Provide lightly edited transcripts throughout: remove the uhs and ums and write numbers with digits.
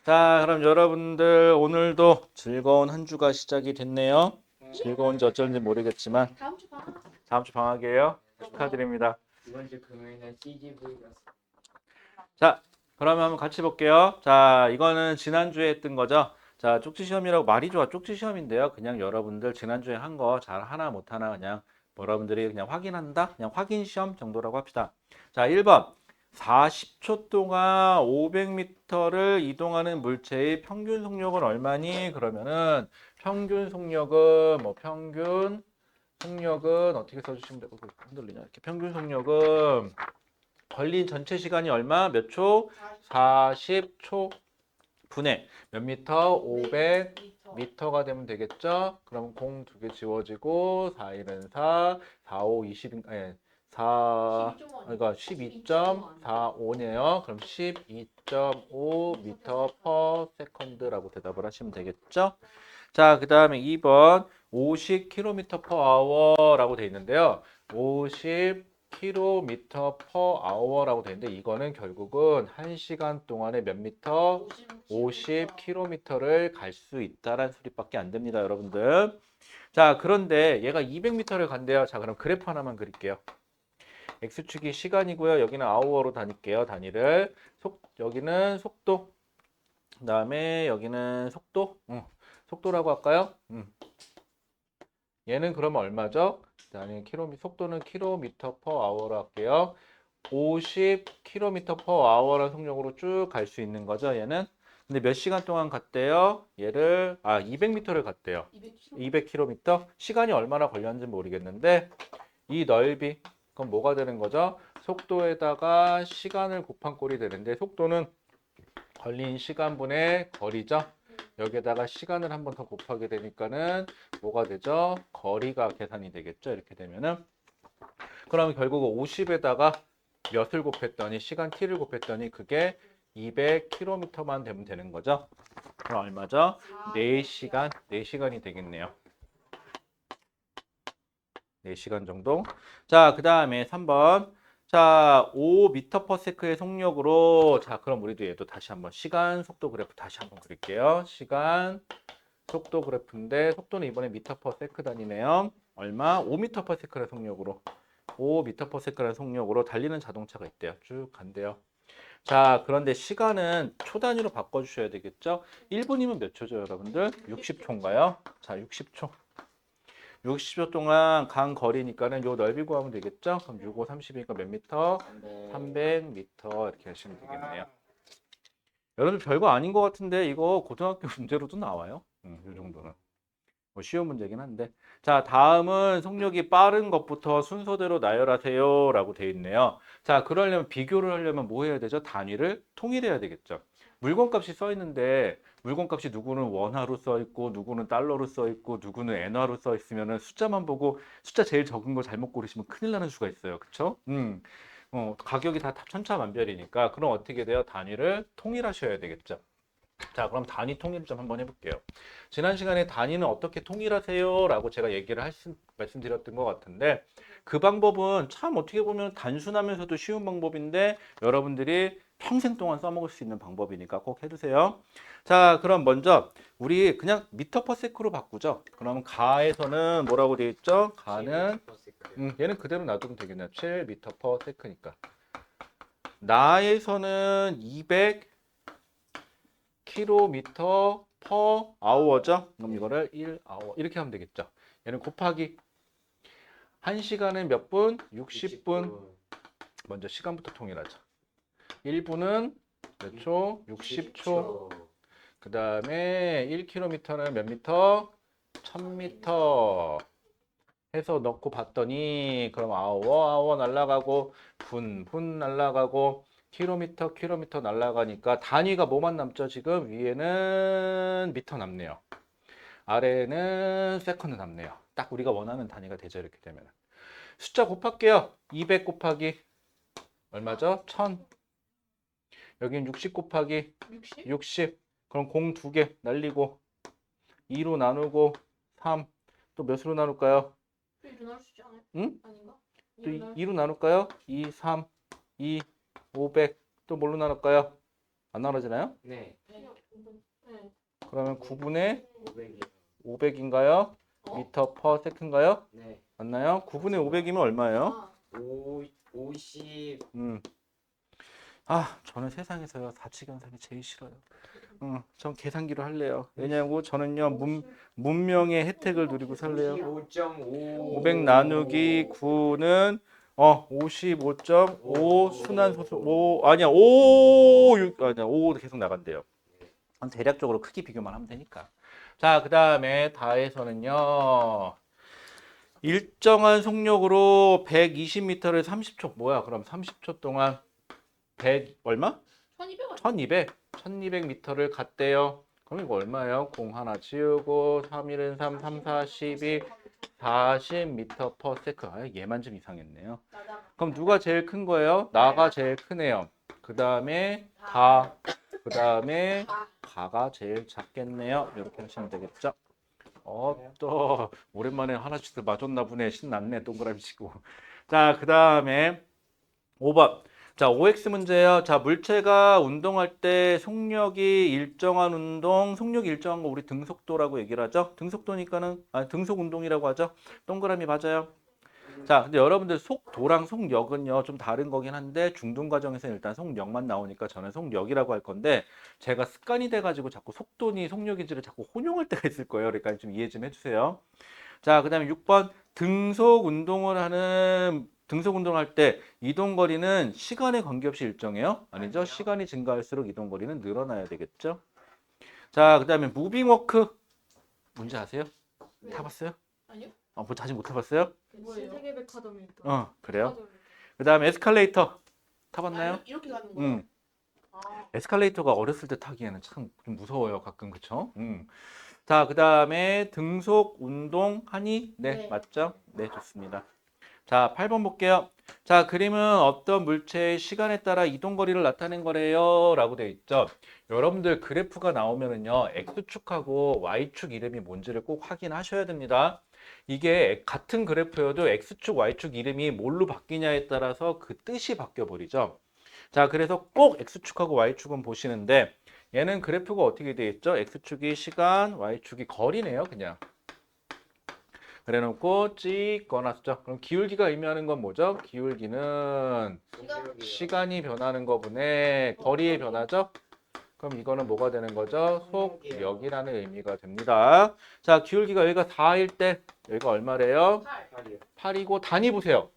자, 그럼 여러분들 오늘도 즐거운 한 주가 시작이 됐네요. 즐거운지 어쩐지 모르겠지만 다음 주 방학이에요. 축하드립니다. 이번 주 금요일은 CGV였어. 자, 그러면 한번 같이 볼게요. 자, 이거는 지난주에 했던 거죠. 자, 쪽지 시험이라고 말이 좋아. 쪽지 시험인데요. 그냥 여러분들 지난주에 한 거 잘 하나 못 하나 그냥 여러분들이 그냥 확인한다. 그냥 확인 시험 정도라고 합시다. 자, 1번. 40초 동안 500m를 이동하는 물체의 평균 속력은 얼마니? 그러면은 평균 속력은 평균 속력은 어떻게 써주시면 되고 흔들리냐 이렇게 평균 속력은 걸린 전체 시간이 얼마? 몇 초? 40초 분의 몇 미터? 500m가 되면 되겠죠? 그럼 공 두 개 지워지고 4일은 4, 4, 5, 20인 아니 4 그러니까 12.45네요. 그럼 12.5m per second라고 대답을 하시면 되겠죠? 자, 그다음에 2번 50km per hour라고 돼 있는데요. 50km per hour라고 돼 있는데 이거는 결국은 1시간 동안에 몇 미터? 50km를 갈 수 있다라는 소리밖에 안 됩니다, 여러분들. 자, 그런데 얘가 200m를 간대요. 자, 그럼 그래프 하나만 그릴게요. x축이 시간이고요. 여기는 hour로 다닐게요. 단위를. 여기는 속도. 그다음에 여기는 속도. 속도라고 할까요? 얘는 그러면 얼마죠? 아니, 속도는 킬로미터 퍼 아워로 할게요. 50km per hour라는 속력으로 쭉 갈 수 있는 거죠, 얘는. 근데 몇 시간 동안 갔대요? 얘를 200m를 갔대요. 200km? 시간이 얼마나 걸렸는지 모르겠는데 이 넓이 그건 뭐가 되는 거죠? 속도에다가 시간을 곱한 꼴이 되는데 속도는 걸린 시간분의 거리죠. 여기에다가 시간을 한 번 더 곱하게 되니까는 뭐가 되죠? 거리가 계산이 되겠죠. 이렇게 되면은 그러면 결국 50에다가 몇을 곱했더니 시간 t를 곱했더니 그게 200km만 되면 되는 거죠. 그럼 얼마죠? 4시간, 4시간이 되겠네요. 4시간 정도. 자, 그 다음에 3번. 자, 5m/s의 속력으로 자, 그럼 우리도 얘도 다시 한번 시간 속도 그래프 다시 한번 그릴게요. 시간 속도 그래프인데 속도는 이번에 m/s 단위네요. 얼마? 5m/s의 속력으로 5m/s라는 속력으로 달리는 자동차가 있대요. 쭉 간대요. 자, 그런데 시간은 초 단위로 바꿔주셔야 되겠죠? 1분이면 몇 초죠, 여러분들? 60초인가요? 자, 60초. 60초 동안 간 거리니까는 요 넓이 구하면 되겠죠? 그럼 6, 5, 30이니까 몇 미터? 300m 이렇게 하시면 되겠네요. 여러분 별거 아닌 것 같은데 이거 고등학교 문제로도 나와요. 이 정도는. 뭐 쉬운 문제긴 한데. 자, 다음은 속력이 빠른 것부터 순서대로 나열하세요 라고 돼 있네요. 자, 그러려면 비교를 하려면 뭐 해야 되죠? 단위를 통일해야 되겠죠. 물건값이 써 있는데 물건값이 누구는 원화로 써 있고 누구는 달러로 써 있고 누구는 엔화로 써 있으면은 숫자만 보고 숫자 제일 적은 거 잘못 고르시면 큰일 나는 수가 있어요. 그쵸? 가격이 다 천차만별이니까 그럼 어떻게 돼요? 단위를 통일하셔야 되겠죠. 자, 그럼 단위 통일 좀 한번 해볼게요. 지난 시간에 단위는 어떻게 통일하세요? 라고 제가 말씀드렸던 것 같은데 그 방법은 참 어떻게 보면 단순하면서도 쉬운 방법인데 여러분들이 평생 동안 써먹을 수 있는 방법이니까 꼭 해두세요. 자, 그럼 먼저 우리 그냥 미터 퍼 세크로 바꾸죠. 그럼 가에서는 뭐라고 되어 있죠? 가는 얘는 그대로 놔두면 되겠네요. 7미터 퍼 세크니까. 나에서는 200km per hour죠. 그럼 이거를 1hour 이렇게 하면 되겠죠. 얘는 곱하기 1시간은 몇 분? 60분. 먼저 시간부터 통일하자. 1분은 몇 초? 60초. 그 다음에 1km는 몇 미터? 1000m. 해서 넣고 봤더니 그럼 아워 날라가고 분 날라가고 킬로미터 날라가니까 단위가 뭐만 남죠? 지금 위에는 미터 남네요. 아래에는 세컨드 남네요. 딱 우리가 원하는 단위가 되죠. 이렇게 되면 숫자 곱할게요. 200 곱하기 얼마죠? 1000. 여긴 60 곱하기 60. 그럼 공 두 개 날리고 2로 나누고 3. 또 몇으로 나눌까요? 2로 나눌 수 있지 않아요? 응? 아닌가? 또 2로 나눌까요? 2, 3, 2, 500. 또 뭘로 나눌까요? 안 나눠지나요? 네. 네. 그러면 9분의 500이요. 500인가요? 미터 퍼 세컨인가요? 네. 맞나요? 9분의 500이면 얼마예요? 50. 저는 세상에서요, 사칙연산이 제일 싫어요. 전 계산기로 할래요. 왜냐하고 저는요, 문명의 혜택을 누리고 살래요. 55.5. 500 나누기 9는 55.5 순환소수 5 아니야 5 계속 나간대요. 대략적으로 크기 비교만 하면 되니까. 자, 그 다음에 다에서는요. 일정한 속력으로 120m를 30초 뭐야? 그럼 30초 동안 100 얼마? 1200. 1200m를 갔대요. 그럼 이거 얼마예요? 0 하나 지우고 3, 1은 3, 3, 4, 12 40m per second. 얘만 좀 이상했네요. 그럼 누가 제일 큰 거예요? 나가 제일 크네요. 그 다음에 다, 그 다음에 가가 제일 작겠네요. 이렇게 하시면 되겠죠? 또 오랜만에 하나씩 맞았나 보네. 신났네. 동그라미 치고. 자, 그 다음에 5번. 자, OX 문제예요. 자, 물체가 운동할 때 속력이 일정한 운동, 속력이 일정한 거 우리 등속도라고 얘기를 하죠. 등속도니까는 등속 운동이라고 하죠. 동그라미 맞아요. 자, 근데 여러분들 속도랑 속력은요 좀 다른 거긴 한데 중등 과정에서는 일단 속력만 나오니까 저는 속력이라고 할 건데 제가 습관이 돼가지고 자꾸 속도니 속력인지를 자꾸 혼용할 때가 있을 거예요. 그러니까 좀 이해 좀 해주세요. 자, 그 다음에 6번 등속 운동을 할 때 이동 거리는 시간에 관계없이 일정해요? 아니죠? 아니요. 시간이 증가할수록 이동 거리는 늘어나야 되겠죠? 자, 그 다음에 무빙 워크 문제 아세요? 네. 타봤어요? 아니요? 뭐 자주 못 타봤어요? 뭐예요? 세계백화점이 그래요? 그 다음에 에스컬레이터 타봤나요? 이렇게 가는 거예요? 아, 에스컬레이터가 어렸을 때 타기에는 참 좀 무서워요, 가끔. 그쵸? 자, 그 다음에 등속 운동 하니? 네, 네. 맞죠? 네, 좋습니다. 자, 8번 볼게요. 자, 그림은 어떤 물체의 시간에 따라 이동 거리를 나타낸 거래요 라고 되어 있죠. 여러분들 그래프가 나오면은요, X축하고 Y축 이름이 뭔지를 꼭 확인하셔야 됩니다. 이게 같은 그래프여도 X축, Y축 이름이 뭘로 바뀌냐에 따라서 그 뜻이 바뀌어 버리죠. 자, 그래서 꼭 X축하고 Y축은 보시는데 얘는 그래프가 어떻게 되어 있죠? X축이 시간, Y축이 거리네요, 그냥. 그래 놓고 찍 꺼놨죠. 그럼 기울기가 의미하는 건 뭐죠? 기울기는 시간이 변하는 거분에 거리의 변화죠? 그럼 이거는 뭐가 되는 거죠? 속력이라는 의미가 됩니다. 자, 기울기가 여기가 4일 때 여기가 얼마래요? 8이고 단위 보세요.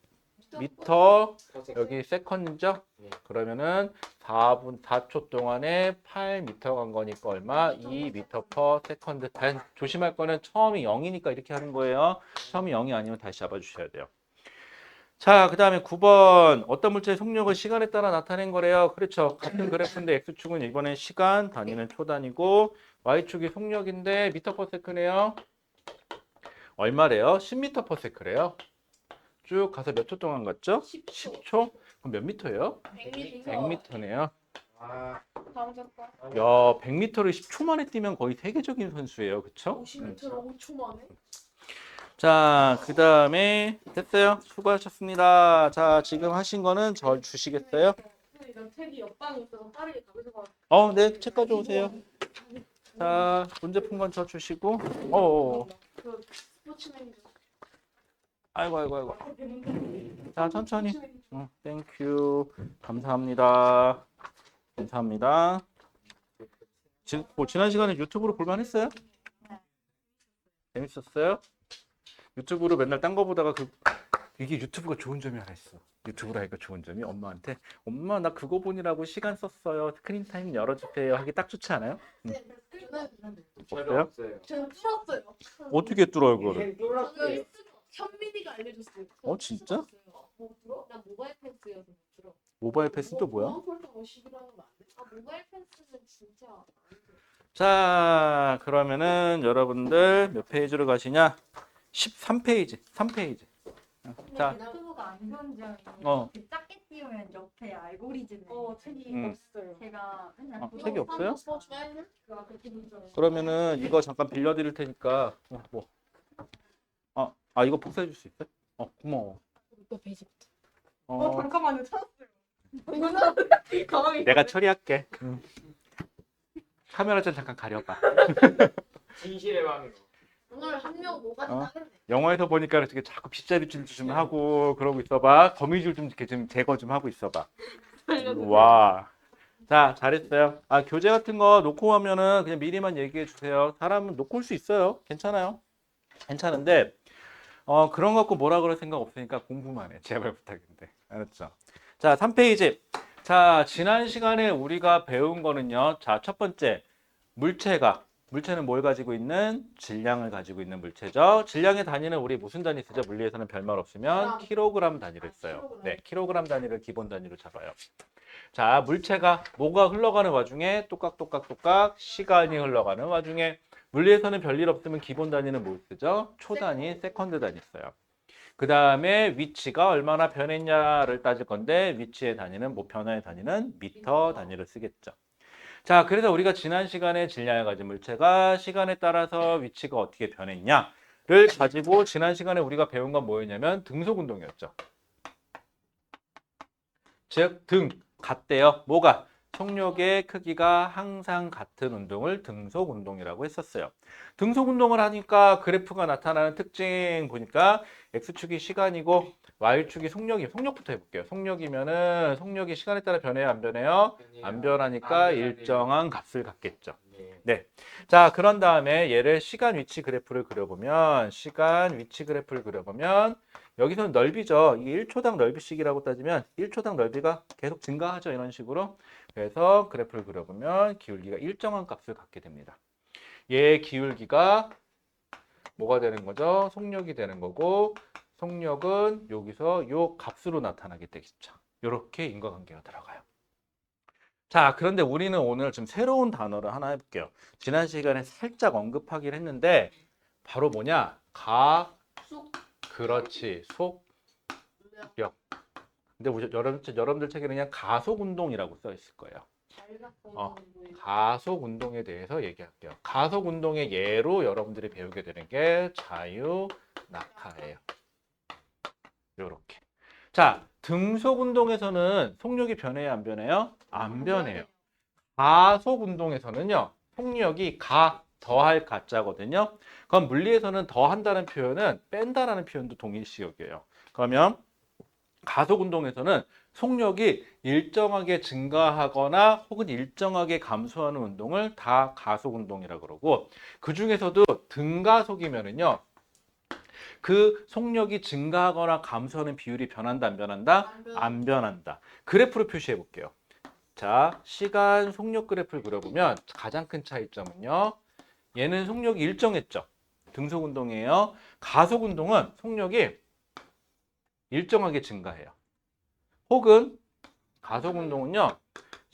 미터 여기 세컨드죠? 네. 그러면은 4초 동안에 8m 간 거니까 얼마? 2m per second. 조심할 거는 처음이 0이니까 이렇게 하는 거예요. 처음이 0이 아니면 다시 잡아주셔야 돼요. 자, 그 다음에 9번. 어떤 물체의 속력을 시간에 따라 나타낸 거래요? 그렇죠. 같은 그래프인데 X축은 이번엔 시간, 단위는 초단위고 Y축이 속력인데 미터 per second네요. 얼마래요? 10m per second래요. 쭉 가서 몇 초 동안 갔죠? 10초. 10초? 그럼 몇 미터예요? 100m. 100m네요. 아, 다음 작가. 야, 100m를 10초 만에 뛰면 거의 세계적인 선수예요. 그쵸? 50m를 5초 만에. 자, 그 다음에 됐어요. 수고하셨습니다. 자, 지금 하신 거는 저 주시겠어요? 이런 책이 옆방에 있어서 빠르게 가져가. 네, 책 가져오세요. 자, 문제 푼 건 저 주시고. 그 스포츠맨이죠. 아이고. 자, 천천히. 땡큐. 감사합니다. 감사합니다. 지난 시간에 유튜브로 볼만했어요? 재밌었어요? 유튜브로 맨날 딴 거 보다가 이게 유튜브가 좋은 점이 하나 있어. 유튜브로 하니까 좋은 점이 엄마한테 엄마 나 그거 보느라고 시간 썼어요. 스크린 타임 열어주세요. 하기 딱 좋지 않아요? 저는 없어요. 저는 풀었어요. 어떻게 뚫어요 그거를? 뚫었어요. 현민이가 알려줬어요. 진짜? 뭐 들어? 난 모바일 패스여서 못 들어. 모바일 패스는 또 뭐야? 설정 50이라는 거 안 돼? 모바일 패스는 진짜 안 돼. 자, 그러면은 여러분들 몇 페이지로 가시냐? 13페이지. 3페이지. 자, 유튜브가 안 좋은 점이 이렇게 작게 띄우면 옆에 알고리즘에 책이 없어요. 제가 맨날 책이 없어요? 스포츠맨? 그거 그렇게 문자로. 그러면은 이거 잠깐 빌려드릴 테니까 이거 복사해 줄 수 있어요? 고마워. 몇 페이지부터? 어, 잠깐만요. 찾았어요. 가방이 내가 처리할게. 카메라 좀 잠깐 가려봐. 진실의 방으로. 오늘 한 명 뭐가 어? 따겠네. 영화에서 보니까 이렇게 자꾸 빗자루질 좀 하고 그러고 있어봐. 거미줄 좀 이렇게 좀 제거 좀 하고 있어봐. 와. 자, 잘했어요. 아, 교재 같은 거 놓고 하면은 그냥 미리만 얘기해 주세요. 사람은 놓고 올 수 있어요. 괜찮아요. 괜찮은데, 그런 거 갖고 뭐라 그럴 생각 없으니까 공부만 해. 제발 부탁인데. 알았죠? 자, 3페이지. 자, 지난 시간에 우리가 배운 거는요. 자, 첫 번째. 물체는 뭘 가지고 있는? 질량을 가지고 있는 물체죠. 질량의 단위는 우리 무슨 단위 쓰죠? 물리에서는 별말 없으면 킬로그램 단위를 써요. 네, 킬로그램 단위를 기본 단위로 잡아요. 자, 물체가 뭐가 흘러가는 와중에 똑깍 시간이 흘러가는 와중에 물리에서는 별일 없으면 기본 단위는 뭘 쓰죠? 초 단위, 세컨드 단위 써요. 그 다음에 위치가 얼마나 변했냐를 따질 건데 위치의 단위는 변화의 단위는 미터 단위를 쓰겠죠. 자, 그래서 우리가 지난 시간에 질량을 가진 물체가 시간에 따라서 위치가 어떻게 변했냐를 가지고 지난 시간에 우리가 배운 건 뭐였냐면 등속 운동이었죠. 즉, 같대요. 뭐가? 속력의 크기가 항상 같은 운동을 등속 운동이라고 했었어요. 등속 운동을 하니까 그래프가 나타나는 특징 보니까 X축이 시간이고 Y축이 속력부터 해볼게요. 속력이면은 속력이 시간에 따라 변해요, 안 변해요? 안 변하니까 일정한 값을 갖겠죠. 네. 자, 그런 다음에 얘를 시간 위치 그래프를 그려보면 여기서는 넓이죠. 이게 1초당 넓이씩이라고 따지면 1초당 넓이가 계속 증가하죠. 이런 식으로. 그래서 그래프를 그려보면 기울기가 일정한 값을 갖게 됩니다. 얘 기울기가 뭐가 되는 거죠? 속력이 되는 거고 속력은 여기서 요 값으로 나타나게 되겠죠. 이렇게 인과관계가 들어가요. 자, 그런데 우리는 오늘 좀 새로운 단어를 하나 해볼게요. 지난 시간에 살짝 언급하긴 했는데 바로 뭐냐? 그렇지. 속력. 근데 여러분들 책에는 그냥 가속운동이라고 써 있을 거예요. 가속운동에 대해서 얘기할게요. 가속운동의 예로 여러분들이 배우게 되는 게 자유낙하예요. 요렇게. 자, 등속운동에서는 속력이 변해요, 안 변해요? 안 변해요. 가속운동에서는요, 속력이 더할 가짜거든요. 그럼 물리에서는 더한다는 표현은 뺀다라는 표현도 동일시역이에요. 그러면 가속운동에서는 속력이 일정하게 증가하거나 혹은 일정하게 감소하는 운동을 다 가속운동이라고 그러고 그 중에서도 등가속이면은요, 그 속력이 증가하거나 감소하는 비율이 변한다, 안 변한다? 안 변한다. 그래프로 표시해 볼게요. 자, 시간 속력 그래프를 그려보면 가장 큰 차이점은요. 얘는 속력이 일정했죠. 등속 운동이에요. 가속 운동은 속력이 일정하게 증가해요. 혹은 가속 운동은요.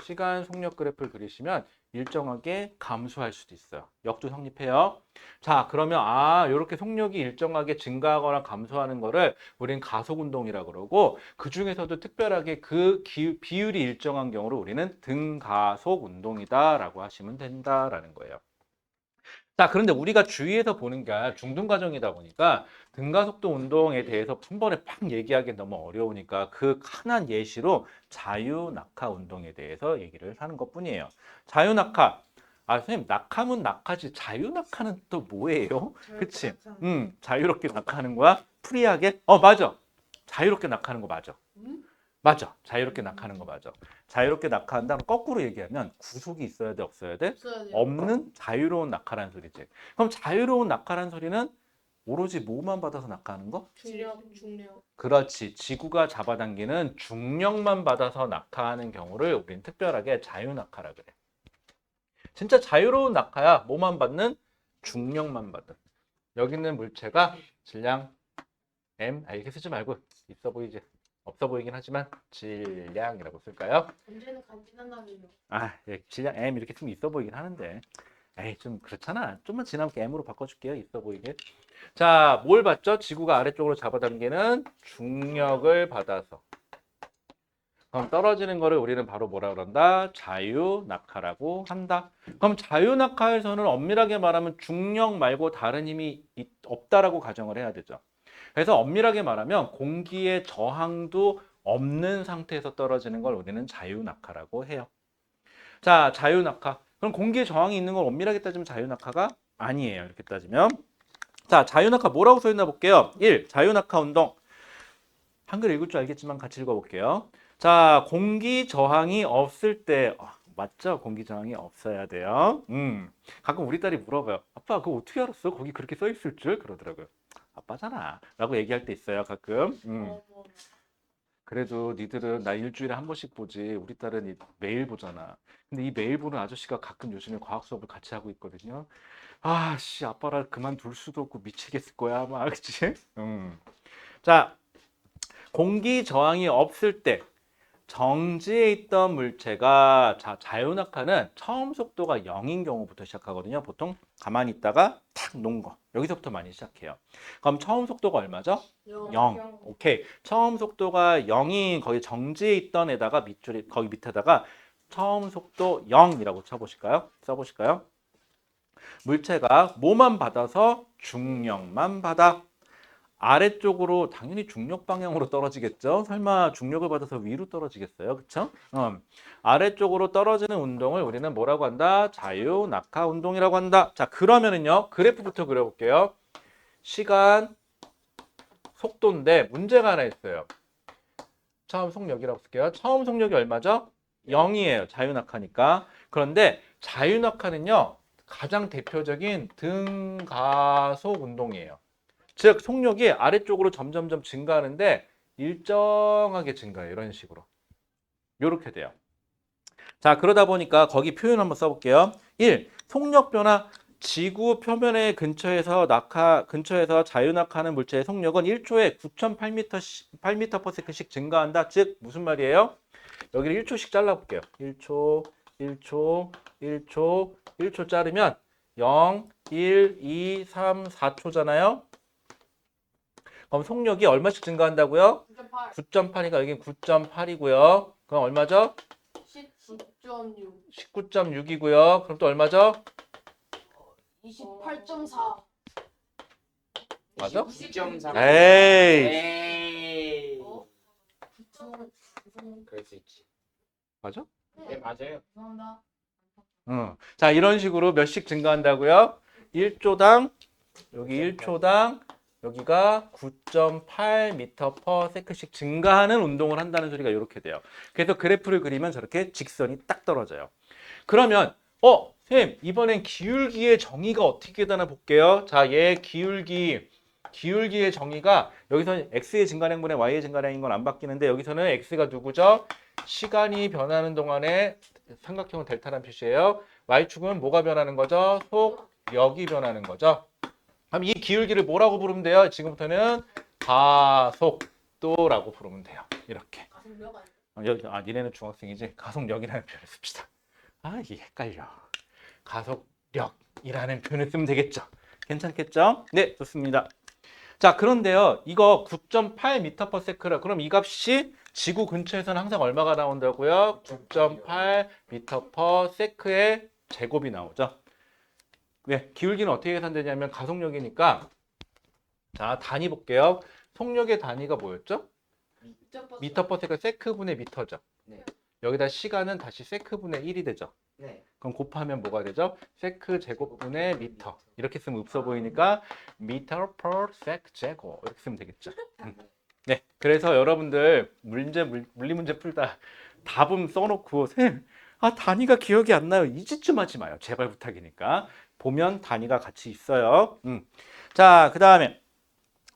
시간 속력 그래프를 그리시면 일정하게 감소할 수도 있어요. 역도 성립해요. 자, 그러면 이렇게 속력이 일정하게 증가하거나 감소하는 거를 우리는 가속 운동이라고 그러고 그 중에서도 특별하게 그 비율이 일정한 경우를 우리는 등가속 운동이다라고 하시면 된다라는 거예요. 자, 그런데 우리가 주위에서 보는 게 중등과정이다 보니까 등가속도 운동에 대해서 한 번에 팍 얘기하기 너무 어려우니까 그 흔한 예시로 자유낙하 운동에 대해서 얘기를 하는 것 뿐이에요. 자유낙하. 선생님, 낙하면 낙하지 자유낙하는 또 뭐예요? 그치? 자유롭게 낙하하는 거야? 프리하게? 맞아. 자유롭게 낙하하는 거 맞아. 맞아. 자유롭게 낙하하는 거 맞아. 자유롭게 낙하한다면 거꾸로 얘기하면 구속이 있어야 돼, 없어야 돼? 없는 자유로운 낙하라는 소리지. 그럼 자유로운 낙하라는 소리는 오로지 뭐만 받아서 낙하하는 거? 중력. 그렇지. 지구가 잡아당기는 중력만 받아서 낙하하는 경우를 우리는 특별하게 자유낙하라 그래. 진짜 자유로운 낙하야. 뭐만 받는? 중력만 받는. 여기 있는 물체가 질량 M. 이렇게 쓰지 말고 있어 보이지? 없어 보이긴 하지만 질량이라고 쓸까요? 언제는 간지난다면요. 예, 질량 M 이렇게 쓰면 있어 보이긴 하는데 좀 그렇잖아. 좀만 지나면 M으로 바꿔줄게요. 있어 보이게. 자, 뭘 받죠? 지구가 아래쪽으로 잡아당기는 중력을 받아서. 그럼 떨어지는 거를 우리는 바로 뭐라 그런다? 자유낙하라고 한다. 그럼 자유낙하에서는 엄밀하게 말하면 중력 말고 다른 힘이 없다라고 가정을 해야 되죠. 그래서 엄밀하게 말하면 공기의 저항도 없는 상태에서 떨어지는 걸 우리는 자유낙하라고 해요. 자, 자유낙하. 그럼 공기의 저항이 있는 걸 엄밀하게 따지면 자유낙하가 아니에요. 이렇게 따지면. 자, 자유낙하 뭐라고 써있나 볼게요. 1. 자유낙하 운동. 한글 읽을 줄 알겠지만 같이 읽어볼게요. 자, 공기 저항이 없을 때 맞죠? 공기 저항이 없어야 돼요. 가끔 우리 딸이 물어봐요. 아빠 그거 어떻게 알았어? 거기 그렇게 써있을 줄? 그러더라고요. 아빠잖아 라고 얘기할 때 있어요 가끔. 그래도 니들은 나 일주일에 한 번씩 보지 우리 딸은 매일 보잖아. 근데 이 매일 보는 아저씨가 가끔 요즘에 과학 수업을 같이 하고 있거든요. 아씨 아빠라 그만둘 수도 없고 미치겠을 거야 아마 그치? 자, 공기 저항이 없을 때 정지해 있던 물체가 자유낙하는 처음 속도가 0인 경우부터 시작하거든요. 보통 가만히 있다가 탁 놓은 거 여기서부터 많이 시작해요. 그럼 처음 속도가 얼마죠? 0. 오케이. 처음 속도가 0인 거기 정지해 있던 애다가 밑줄이 거기 밑에다가 처음 속도 0이라고 써보실까요? 물체가 뭐만 받아서 중력만 받아. 아래쪽으로 당연히 중력 방향으로 떨어지겠죠. 설마 중력을 받아서 위로 떨어지겠어요? 그쵸? 아래쪽으로 떨어지는 운동을 우리는 뭐라고 한다? 자유낙하 운동이라고 한다. 자, 그러면은요. 그래프부터 그려볼게요. 시간, 속도인데 문제가 하나 있어요. 처음 속력이라고 쓸게요. 처음 속력이 얼마죠? 0이에요. 자유낙하니까. 그런데 자유낙하는요. 가장 대표적인 등가속 운동이에요. 즉 속력이 아래쪽으로 점점점 증가하는데 일정하게 증가해요. 이런 식으로. 이렇게 돼요. 자, 그러다 보니까 거기 표현 한번 써볼게요. 1. 속력 변화. 지구 표면의 근처에서 자유낙하하는 물체의 속력은 1초에 9,8m/s씩 증가한다. 즉 무슨 말이에요? 여기를 1초씩 잘라볼게요. 1초, 1초, 1초, 1초 자르면 0, 1, 2, 3, 4초잖아요. 그럼 속력이 얼마씩 증가한다고요? 9.8이니까 여기 9.8이고요. 그럼 얼마죠? 19.6. 19.6이고요. 그럼 또 얼마죠? 28.4. 맞아? 9.3. 에이. 에이. 그럴 수 있지. 맞아? 네, 맞아요. 죄송합니다. 자, 이런 식으로 몇씩 증가한다고요? 1초당 여기 1초당 여기가 9.8m/s씩 증가하는 운동을 한다는 소리가 이렇게 돼요. 그래서 그래프를 그리면 저렇게 직선이 딱 떨어져요. 그러면 선생님 이번엔 기울기의 정의가 어떻게 되나 볼게요. 자, 얘 기울기의 정의가 여기서는 x의 증가량분의 y의 증가량인 건 안 바뀌는데 여기서는 x가 누구죠? 시간이 변하는 동안에 삼각형은 델타란 표시예요. y축은 뭐가 변하는 거죠? 속력이 변하는 거죠. 그럼 이 기울기를 뭐라고 부르면 돼요? 지금부터는 가속도라고 부르면 돼요. 이렇게. 가속력 니네는 중학생이지? 가속력이라는 표현을 씁시다. 이게 헷갈려. 가속력이라는 표현을 쓰면 되겠죠. 괜찮겠죠? 네, 좋습니다. 자, 그런데요. 이거 9.8m/s라 그럼 이 값이 지구 근처에서는 항상 얼마가 나온다고요? 9.8m/s의 제곱이 나오죠. 네, 기울기는 어떻게 계산되냐면 가속력이니까 자, 단위 볼게요. 속력의 단위가 뭐였죠? 미터/s 세크분의 미터죠. 네. 여기다 시간은 다시 세크분의 1이 되죠. 네. 그럼 곱하면 뭐가 되죠? 세크 제곱분의 미터. 이렇게 쓰면 없어 보이니까 미터 per sec 제곱 이렇게 쓰면 되겠죠. 네, 그래서 여러분들 물리 문제 풀다 답은 써놓고 쌤, 단위가 기억이 안 나요. 이 짓 좀 하지 마요. 제발 부탁이니까. 보면 단위가 같이 있어요. 자, 그 다음에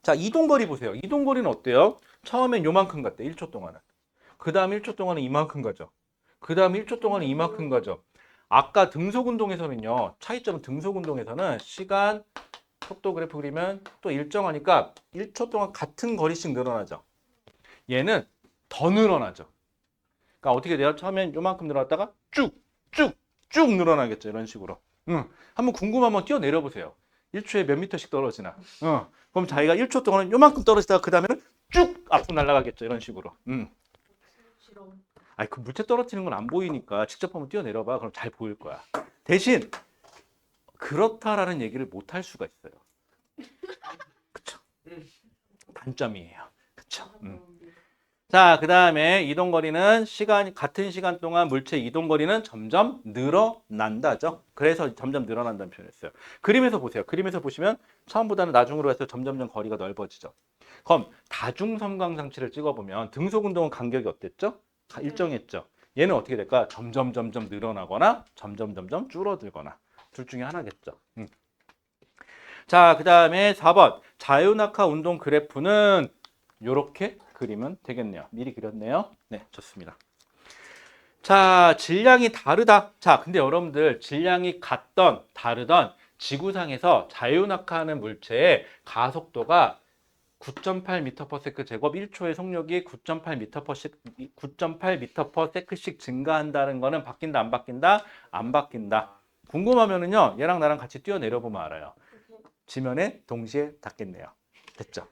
자, 이동거리 보세요. 이동거리는 어때요? 처음엔 요만큼 갔대. 1초 동안은. 그 다음 1초 동안은 이만큼 가죠. 그 다음 1초 동안은 이만큼 가죠. 아까 등속운동에서는요. 차이점은 등속운동에서는 시간, 속도 그래프 그리면 또 일정하니까 1초 동안 같은 거리씩 늘어나죠. 얘는 더 늘어나죠. 그러니까 어떻게 돼요? 처음엔 요만큼 늘어났다가 쭉 늘어나겠죠. 이런 식으로. 한번 궁금하면 뛰어내려 보세요. 1초에 몇 미터씩 떨어지나. 그럼 자기가 1초 동안은 요만큼 떨어지다가 그 다음에는 쭉 앞으로 날아가겠죠. 이런 식으로. 그 물체 떨어지는 건 안 보이니까 직접 한번 뛰어내려봐. 그럼 잘 보일 거야. 대신 그렇다라는 얘기를 못 할 수가 있어요. 그쵸? 단점이에요. 그쵸? 자, 그 다음에 이동거리는 같은 시간 동안 물체 이동거리는 점점 늘어난다죠. 그래서 점점 늘어난다는 표현을 했어요. 그림에서 보세요. 그림에서 보시면 처음보다는 나중으로 해서 점점점 거리가 넓어지죠. 그럼 다중섬광장치를 찍어보면 등속운동은 간격이 어땠죠? 일정했죠. 얘는 어떻게 될까? 점점 늘어나거나 점점 줄어들거나 둘 중에 하나겠죠. 자, 그 다음에 4번 자유낙하 운동 그래프는 이렇게 그리면 되겠네요. 미리 그렸네요. 네, 좋습니다. 자, 질량이 다르다. 자, 근데 여러분들 질량이 같던 다르던 지구상에서 자유낙하하는 물체의 가속도가 9.8m/s 제곱 1초의 속력이 9.8m/s씩 증가한다는 거는 바뀐다 안 바뀐다? 안 바뀐다. 궁금하면은요. 얘랑 나랑 같이 뛰어내려 보면 알아요. 지면에 동시에 닿겠네요. 됐죠?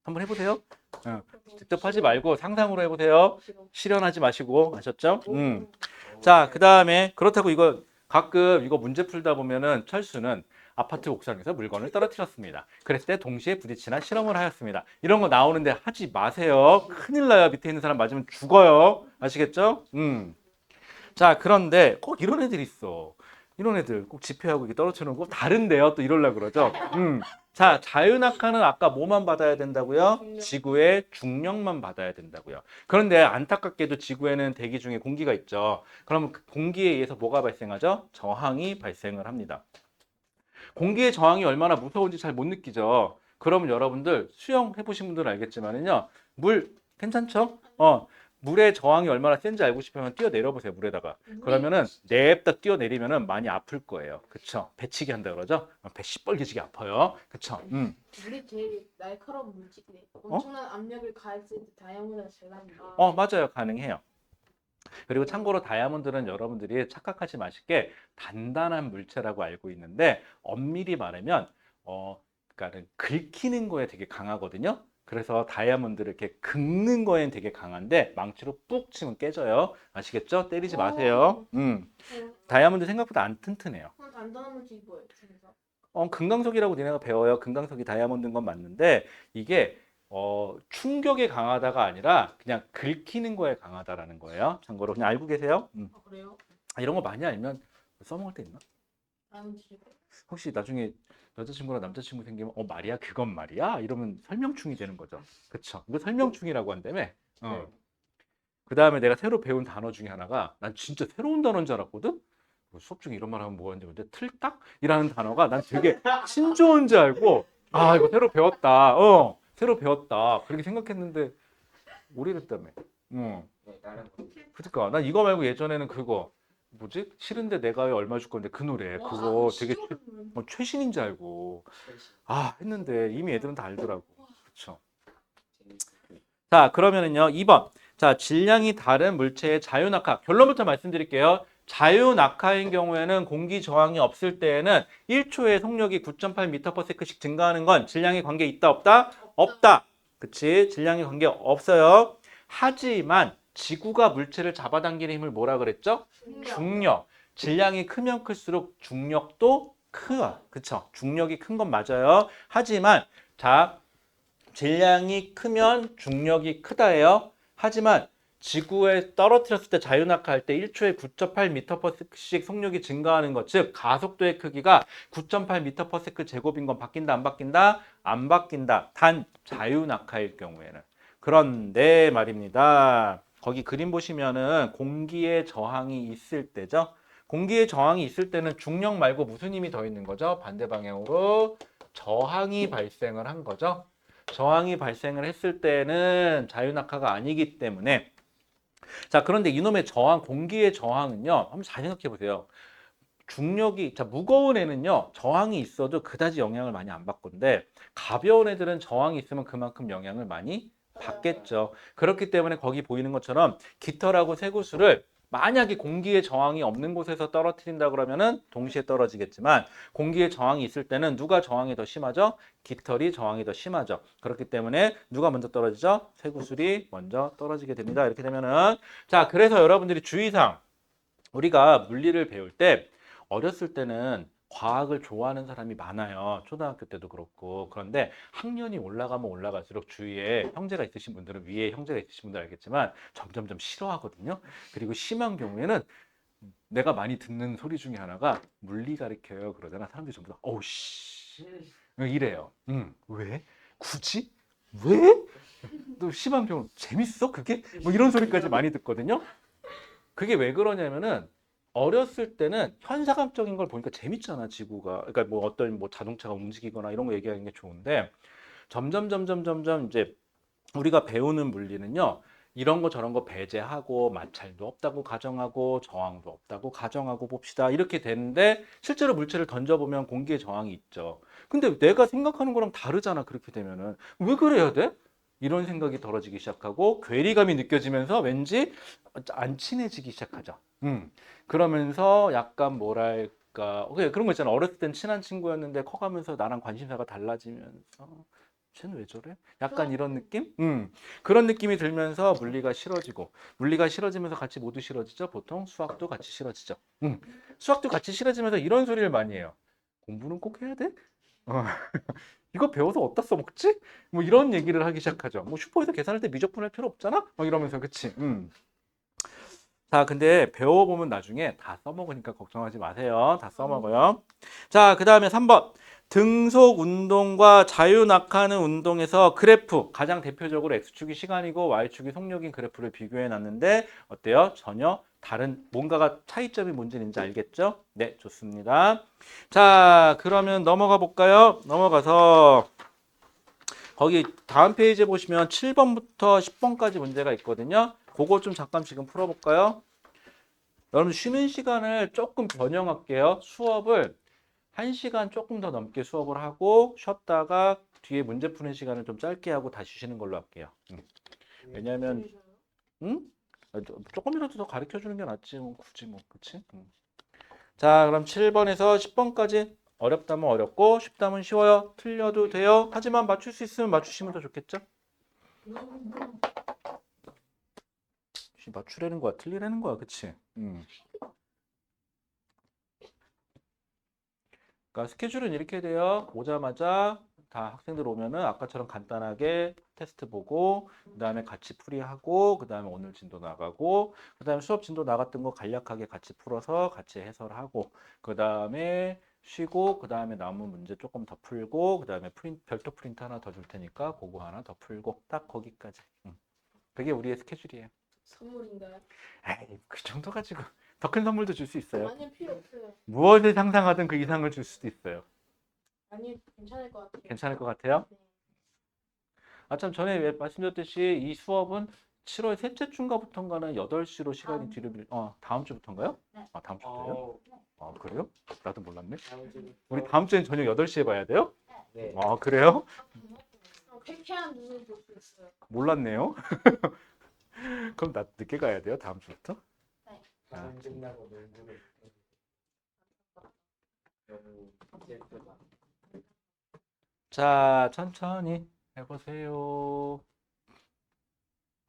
한번 해보세요. 직접 하지 말고 상상으로 해보세요. 실현하지 마시고. 아셨죠? 자, 그 다음에 그렇다고 이거 가끔 이거 문제 풀다 보면은 철수는 아파트 옥상에서 물건을 떨어뜨렸습니다. 그랬을 때 동시에 부딪히나 실험을 하였습니다. 이런 거 나오는데 하지 마세요. 큰일 나요. 밑에 있는 사람 맞으면 죽어요. 아시겠죠? 자, 그런데 꼭 이런 애들이 있어. 이런 애들 꼭 지폐하고 이렇게 떨어뜨려 놓고 다른데요. 또 이러려고 그러죠. 자, 자유낙하는 아까 뭐만 받아야 된다고요? 지구의 중력만 받아야 된다고요. 그런데 안타깝게도 지구에는 대기 중에 공기가 있죠. 그러면 그 공기에 의해서 뭐가 발생하죠? 저항이 발생을 합니다. 공기의 저항이 얼마나 무서운지 잘 못 느끼죠. 그러면 여러분들 수영 해보신 분들은 알겠지만은요. 물 괜찮죠? 물의 저항이 얼마나 센지 알고 싶으면 뛰어내려 보세요. 물에다가. 그러면은 냅다 뛰어내리면은 많이 아플 거예요. 그쵸? 배치기 한다 그러죠? 배 시뻘개지게 아파요. 그쵸? 물이 제일 날카로운 물질이네. 엄청난 압력을 가했을 때 다이아몬드가 제일 납니다. 맞아요. 가능해요. 그리고 참고로 다이아몬드는 여러분들이 착각하지 마실 게 단단한 물체라고 알고 있는데 엄밀히 말하면 그러니까 긁히는 거에 되게 강하거든요. 그래서 다이아몬드를 이렇게 긁는 거엔 되게 강한데 망치로 뿍 치면 깨져요. 아시겠죠? 때리지 마세요. 다이아몬드 생각보다 안 튼튼해요. 그럼 단단한 물질이 뭐예요? 중에서? 금강석이라고 니네가 배워요. 금강석이 다이아몬드인 건 맞는데 이게 충격에 강하다가 아니라 그냥 긁히는 거에 강하다라는 거예요. 참고로 그냥 알고 계세요. 아 그래요? 이런 거 많이 알면 써먹을 때 있나? 다이아몬드 실 혹시 나중에 여자친구랑 남자친구 생기면 말이야 그건 말이야 이러면 설명충이 되는 거죠. 그쵸? 이거 설명충이라고 한다며. 그 다음에 내가 새로 배운 단어 중에 하나가 난 진짜 새로운 단어인 줄 알았거든. 수업 중에 이런 말 하면 뭐였는지 근데 틀딱이라는 단어가 난 되게 신조어인 줄 알고 이거 새로 배웠다. 새로 배웠다. 그렇게 생각했는데 오래됐다며. 네, 다른 거. 그러니까 난 이거 말고 예전에는 그거 뭐지? 싫은데 내가 왜 얼마 줄 건데 그 노래 그거 되게 최신인 줄 알고 했는데 이미 애들은 다 알더라고. 그렇죠. 자, 그러면은요 2번. 자, 질량이 다른 물체의 자유낙하. 결론부터 말씀드릴게요. 자유낙하인 경우에는 공기 저항이 없을 때에는 1초의 속력이 9.8m/s씩 증가하는 건 질량의 관계 있다 없다? 없다. 그치? 질량의 관계 없어요. 하지만 지구가 물체를 잡아당기는 힘을 뭐라 그랬죠? 중력. 질량이 크면 클수록 중력도 크아. 그쵸? 중력이 큰 건 맞아요. 하지만 자, 질량이 크면 중력이 크다예요. 하지만 지구에 떨어뜨렸을 때 자유낙하할 때 1초에 9.8m/s씩 속력이 증가하는 것, 즉 가속도의 크기가 9.8m/s 제곱인 건 바뀐다 안 바뀐다? 안 바뀐다. 단 자유낙하일 경우에는. 그런데 말입니다. 거기 그림 보시면은 공기의 저항이 있을 때죠. 공기의 저항이 있을 때는 중력 말고 무슨 힘이 더 있는 거죠? 반대 방향으로 저항이 발생을 한 거죠. 저항이 발생을 했을 때는 자유낙하가 아니기 때문에 자, 그런데 이놈의 저항, 공기의 저항은요. 한번 잘 생각해 보세요. 중력이 무거운 애는요. 저항이 있어도 그다지 영향을 많이 안 받건데 가벼운 애들은 저항이 있으면 그만큼 영향을 많이 받겠죠. 그렇기 때문에 거기 보이는 것처럼 깃털하고 쇠구슬을 만약에 공기의 저항이 없는 곳에서 떨어뜨린다 그러면은 동시에 떨어지겠지만 공기의 저항이 있을 때는 누가 저항이 더 심하죠? 깃털이 저항이 더 심하죠. 그렇기 때문에 누가 먼저 떨어지죠? 쇠구슬이 먼저 떨어지게 됩니다. 이렇게 되면은 자, 그래서 여러분들이 주의사항 우리가 물리를 배울 때 어렸을 때는 과학을 좋아하는 사람이 많아요. 초등학교 때도 그렇고. 그런데 학년이 올라가면 올라갈수록 주위에 형제가 있으신 분들은 위에 형제가 있으신 분들 알겠지만 점점점 싫어하거든요. 그리고 심한 경우에는 내가 많이 듣는 소리 중에 하나가 물리 가르쳐요 그러잖아. 사람들이 전부 다 어우 씨 이래요. 왜? 굳이? 왜? 또 심한 경우 재밌어 그게? 뭐 이런 소리까지 많이 듣거든요. 그게 왜 그러냐면은 어렸을 때는 현상학적인 걸 보니까 재밌잖아 지구가. 그러니까 뭐 어떤 뭐 자동차가 움직이거나 이런 거 얘기하는 게 좋은데 점점 이제 우리가 배우는 물리는요. 이런 거 저런 거 배제하고 마찰도 없다고 가정하고 저항도 없다고 가정하고 봅시다. 이렇게 되는데 실제로 물체를 던져보면 공기에 저항이 있죠. 근데 내가 생각하는 거랑 다르잖아. 그렇게 되면은 왜 그래야 돼? 이런 생각이 들어지기 시작하고 괴리감이 느껴지면서 왠지 안 친해지기 시작하죠. 그러면서 약간 뭐랄까 그런 거 있잖아. 어렸을 땐 친한 친구였는데 커가면서 나랑 관심사가 달라지면서 쟤는 왜 저래? 약간 이런 느낌? 그런 느낌이 들면서 물리가 싫어지고 물리가 싫어지면서 같이 모두 싫어지죠. 보통 수학도 같이 싫어지죠. 수학도 같이 싫어지면서 이런 소리를 많이 해요. 공부는 꼭 해야 돼? 어. 이거 배워서 어디다 써먹지? 뭐 이런 얘기를 하기 시작하죠. 뭐 슈퍼에서 계산할 때 미적분할 필요 없잖아? 막 이러면서 그치? 자, 근데 배워보면 나중에 다 써먹으니까 걱정하지 마세요. 다 써먹어요. 자, 그 다음에 3번. 등속 운동과 자유낙하는 운동에서 그래프, 가장 대표적으로 X축이 시간이고 Y축이 속력인 그래프를 비교해 놨는데 어때요? 전혀 다른 뭔가가 차이점이 뭔지는 알겠죠? 네, 좋습니다. 자, 그러면 넘어가 볼까요? 넘어가서 거기 다음 페이지에 보시면 7번부터 10번까지 문제가 있거든요. 그거 좀 잠깐 지금 풀어볼까요? 여러분 쉬는 시간을 조금 변형할게요. 수업을 1시간 조금 더 넘게 수업을 하고 쉬었다가 뒤에 문제 푸는 시간을 좀 짧게 하고 다시 쉬는 걸로 할게요. 왜냐면 조금이라도 더 가르쳐 주는 게 낫지 뭐 굳이 뭐 그치? 자 그럼 7번에서 10번까지 어렵다면 어렵고 쉽다면 쉬워요. 틀려도 돼요. 하지만 맞출 수 있으면 맞추시면 더 좋겠죠? 맞추라는 거야 틀리라는 거야 그치? 그러니까 스케줄은 이렇게 돼요. 오자마자 다 학생들 오면은 아까처럼 간단하게 테스트 보고 그다음에 같이 풀이하고 그다음에 오늘 진도 나가고 그다음에 수업 진도 나갔던 거 간략하게 같이 풀어서 같이 해설하고 그다음에 쉬고 그다음에 남은 문제 조금 더 풀고 그다음에 별도 프린트 하나 더 줄 테니까 그거 하나 더 풀고 딱 거기까지. 그게 우리의 스케줄이에요. 선물인가요? 에이, 그 정도 가지고 더 큰 선물도 줄 수 있어요. 아니요, 필요 없어요. 무엇을 상상하든 그 이상을 줄 수도 있어요. 아니, 괜찮을 것 같아요. 괜찮을 것 같아요? 네. 참 전에 왜 말씀드렸듯이 이 수업은 7월 셋째 주인가부터인가는 8시로 시간이 다음 뒤로 다음 주부터인가요? 네. 아 다음 주부터요? 아 그래요? 나도 몰랐네. 다음 주 우리 다음 주엔 저녁 8시에 봐야 돼요? 네. 아 그래요? 쾌쾌한 눈을 볼 수 있어요. 몰랐네요. 그럼 나 늦게 가야 돼요? 다음 주부터? 다음 끝나고 놀고 너무 슬프다. 자 천천히 해보세요.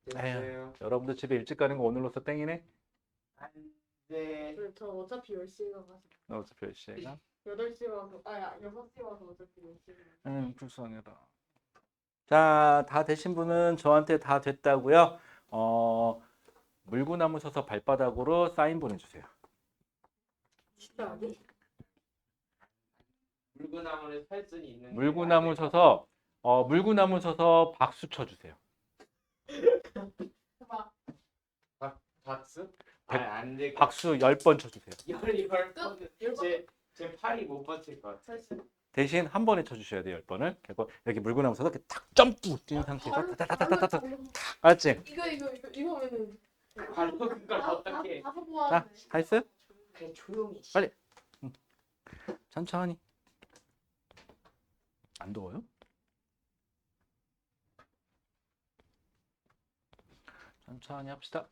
됐어요. 여러분들 집에 일찍 가는 거 오늘로써 땡이네? 네. 저 어차피 10시에 가서 나 어차피 10시에 가? 8시에 와서 6시에 와서 어차피 10시에 불쌍해라. 자, 다 되신 분은 저한테 다 됐다고요. 물구나무 서서 발바닥으로 사인 보내주세요. 진짜 안 돼? 물구나무를 살 수는 있는데 물구나무 서서 물구나무 서서 박수 쳐주세요. 봐. 박수? 백- 안 돼. 박수 10번 쳐주세요. 열 끝. 제 팔이 못 버틸 것 같아. 됐어. 대신 한 번에 쳐주셔야 돼요. 10번을. 그리고 여기 물구나무 서서 이렇게 탁 점프 뛰는 상태에서 타타타타타타. 알았지? 이거 하면은 바로 그걸 어떻게? 다섯 자, 번 다 했어요? 그냥 조용히. 빨리. 천천히. 안 더워요? 천천히 합시다.